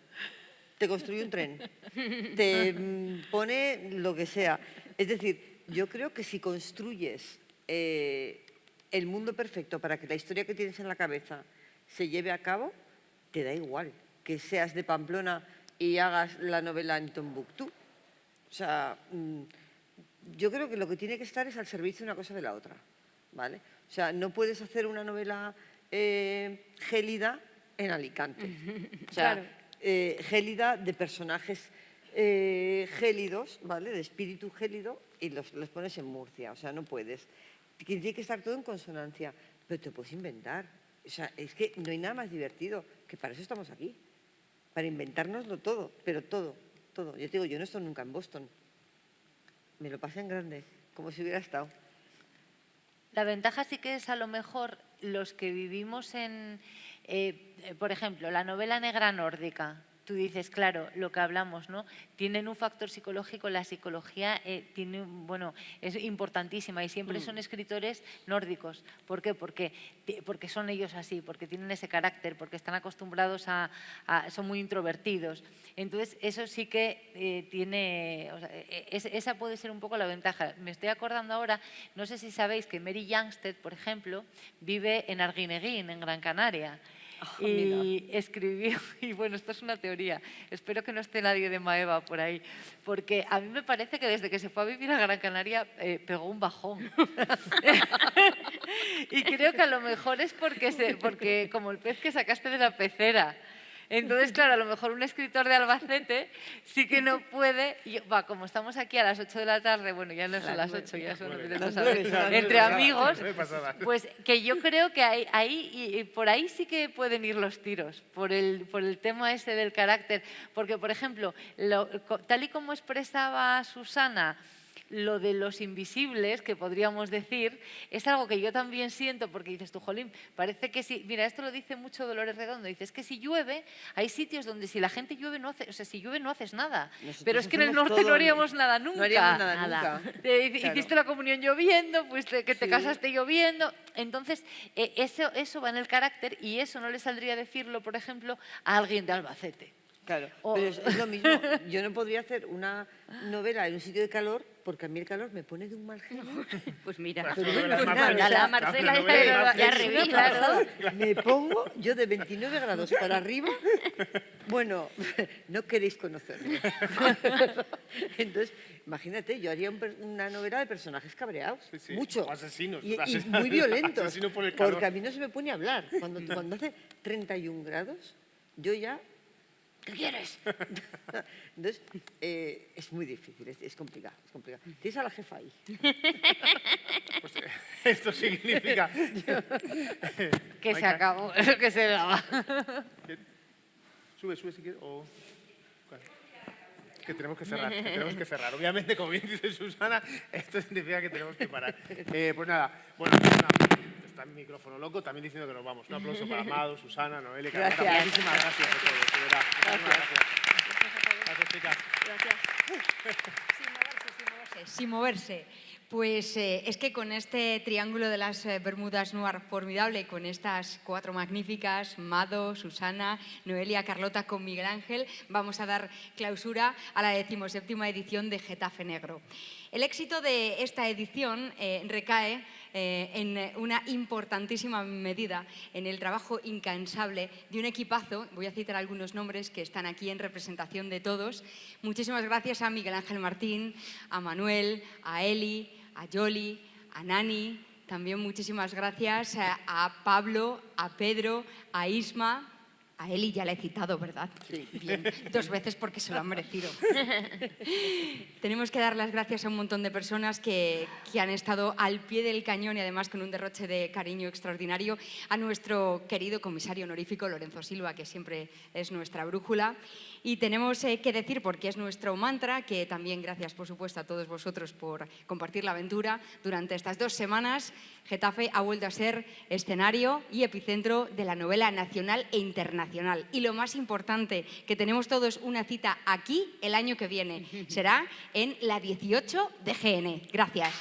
Speaker 3: Te construye un tren. Te pone lo que sea. Es decir, yo creo que si construyes el mundo perfecto para que la historia que tienes en la cabeza se lleve a cabo, te da igual que seas de Pamplona y hagas la novela en Tombuctú. O sea, yo creo que lo que tiene que estar es al servicio de una cosa de la otra, ¿vale? O sea, no puedes hacer una novela gélida en Alicante. O sea,
Speaker 2: Claro.
Speaker 3: Gélida de personajes gélidos, ¿vale? De espíritu gélido, y los pones en Murcia. O sea, no puedes. Tiene que estar todo en consonancia, pero te puedes inventar. O sea, es que no hay nada más divertido, que para eso estamos aquí, para inventárnoslo todo, pero todo, todo. Yo te digo, yo no he estado nunca en Boston. Me lo pasé en grande, como si hubiera estado.
Speaker 5: La ventaja sí que es a lo mejor los que vivimos en, por ejemplo, la novela negra nórdica. Tú dices, claro, lo que hablamos, ¿no? Tienen un factor psicológico, la psicología tiene, bueno, es importantísima y siempre son escritores nórdicos. ¿Por qué? Porque son ellos así, porque tienen ese carácter, porque están acostumbrados son muy introvertidos. Entonces, eso sí que tiene, o sea, esa puede ser un poco la ventaja. Me estoy acordando ahora, no sé si sabéis que Mary Youngstead, por ejemplo, vive en Arguineguín, en Gran Canaria. Y escribió, y bueno, esto es una teoría, espero que no esté nadie de Maeva por ahí, porque a mí me parece que desde que se fue a vivir a Gran Canaria pegó un bajón. Y creo que a lo mejor es porque como el pez que sacaste de la pecera. Entonces, claro, a lo mejor un escritor de Albacete sí que no puede, como estamos aquí a las 8 de la tarde, bueno, ya no son las 8, ya son entre amigos, pues que yo creo que ahí por ahí sí que pueden ir los tiros, por el tema ese del carácter. Porque, por ejemplo, tal y como expresaba Susana, lo de los invisibles, que podríamos decir, es algo que yo también siento, porque dices tú, jolín, parece que si, mira, esto lo dice mucho Dolores Redondo, dices que si llueve, hay sitios donde si la gente llueve no hace, o sea, si llueve no haces nada.
Speaker 3: Nosotros
Speaker 5: pero es que en el norte no haríamos nada nunca.
Speaker 3: No haríamos nada nunca.
Speaker 5: Hiciste la comunión lloviendo, pues que te casaste lloviendo. Entonces, eso va en el carácter y eso no le saldría a decirlo, por ejemplo, a alguien de Albacete.
Speaker 3: Claro, pero es lo mismo. Yo no podría hacer una novela en un sitio de calor porque a mí el calor me pone de un mal genio.
Speaker 4: Pues mira,
Speaker 5: La Marcela ya revisa.
Speaker 3: Me pongo yo de 29 grados para arriba. Bueno, no queréis conocerme. Entonces, imagínate, yo haría una novela de personajes cabreados.
Speaker 1: Sí, sí.
Speaker 3: Mucho.
Speaker 1: O asesinos.
Speaker 3: Y muy violentos.
Speaker 1: Asesinos por el calor.
Speaker 3: Porque a mí no se me pone a hablar. Cuando hace 31 grados, yo ya... ¿Qué quieres? Entonces, es muy difícil, es complicado, es complicado. Tienes a la jefa ahí.
Speaker 1: Pues, esto significa...
Speaker 5: Que se acabó, que se daba.
Speaker 1: Sube si quieres. que tenemos que cerrar, Obviamente, como bien dice Susana, esto significa que tenemos que parar. Pues nada, bueno, está el micrófono loco, también diciendo que nos vamos. Un aplauso para Amado, Susana, Noelia, Carlota.
Speaker 3: Gracias.
Speaker 1: Muchísimas gracias a todos, de verdad. Muchísimas gracias. Gracias, chicas.
Speaker 2: Gracias.
Speaker 8: Sin moverse. Pues es que con este triángulo de las Bermudas Noir formidable, con estas 4 magníficas, Mado, Susana, Noelia, Carlota con Miguel Ángel, vamos a dar clausura a la 17ª edición de Getafe Negro. El éxito de esta edición recae en una importantísima medida en el trabajo incansable de un equipazo. Voy a citar algunos nombres que están aquí en representación de todos. Muchísimas gracias a Miguel Ángel Martín, a Manuel, a Eli, a Yoli, a Nani. También muchísimas gracias a Pablo, a Pedro, a Isma. A Eli ya la he citado, ¿verdad?
Speaker 3: Sí.
Speaker 8: Bien, 2 veces porque se lo han merecido. Tenemos que dar las gracias a un montón de personas que han estado al pie del cañón y además con un derroche de cariño extraordinario. A nuestro querido comisario honorífico Lorenzo Silva, que siempre es nuestra brújula. Y tenemos que decir, porque es nuestro mantra, que también gracias, por supuesto, a todos vosotros por compartir la aventura. Durante estas 2 semanas, Getafe ha vuelto a ser escenario y epicentro de la novela nacional e internacional. Y lo más importante, que tenemos todos una cita aquí el año que viene. Será en la 18 de GN. Gracias.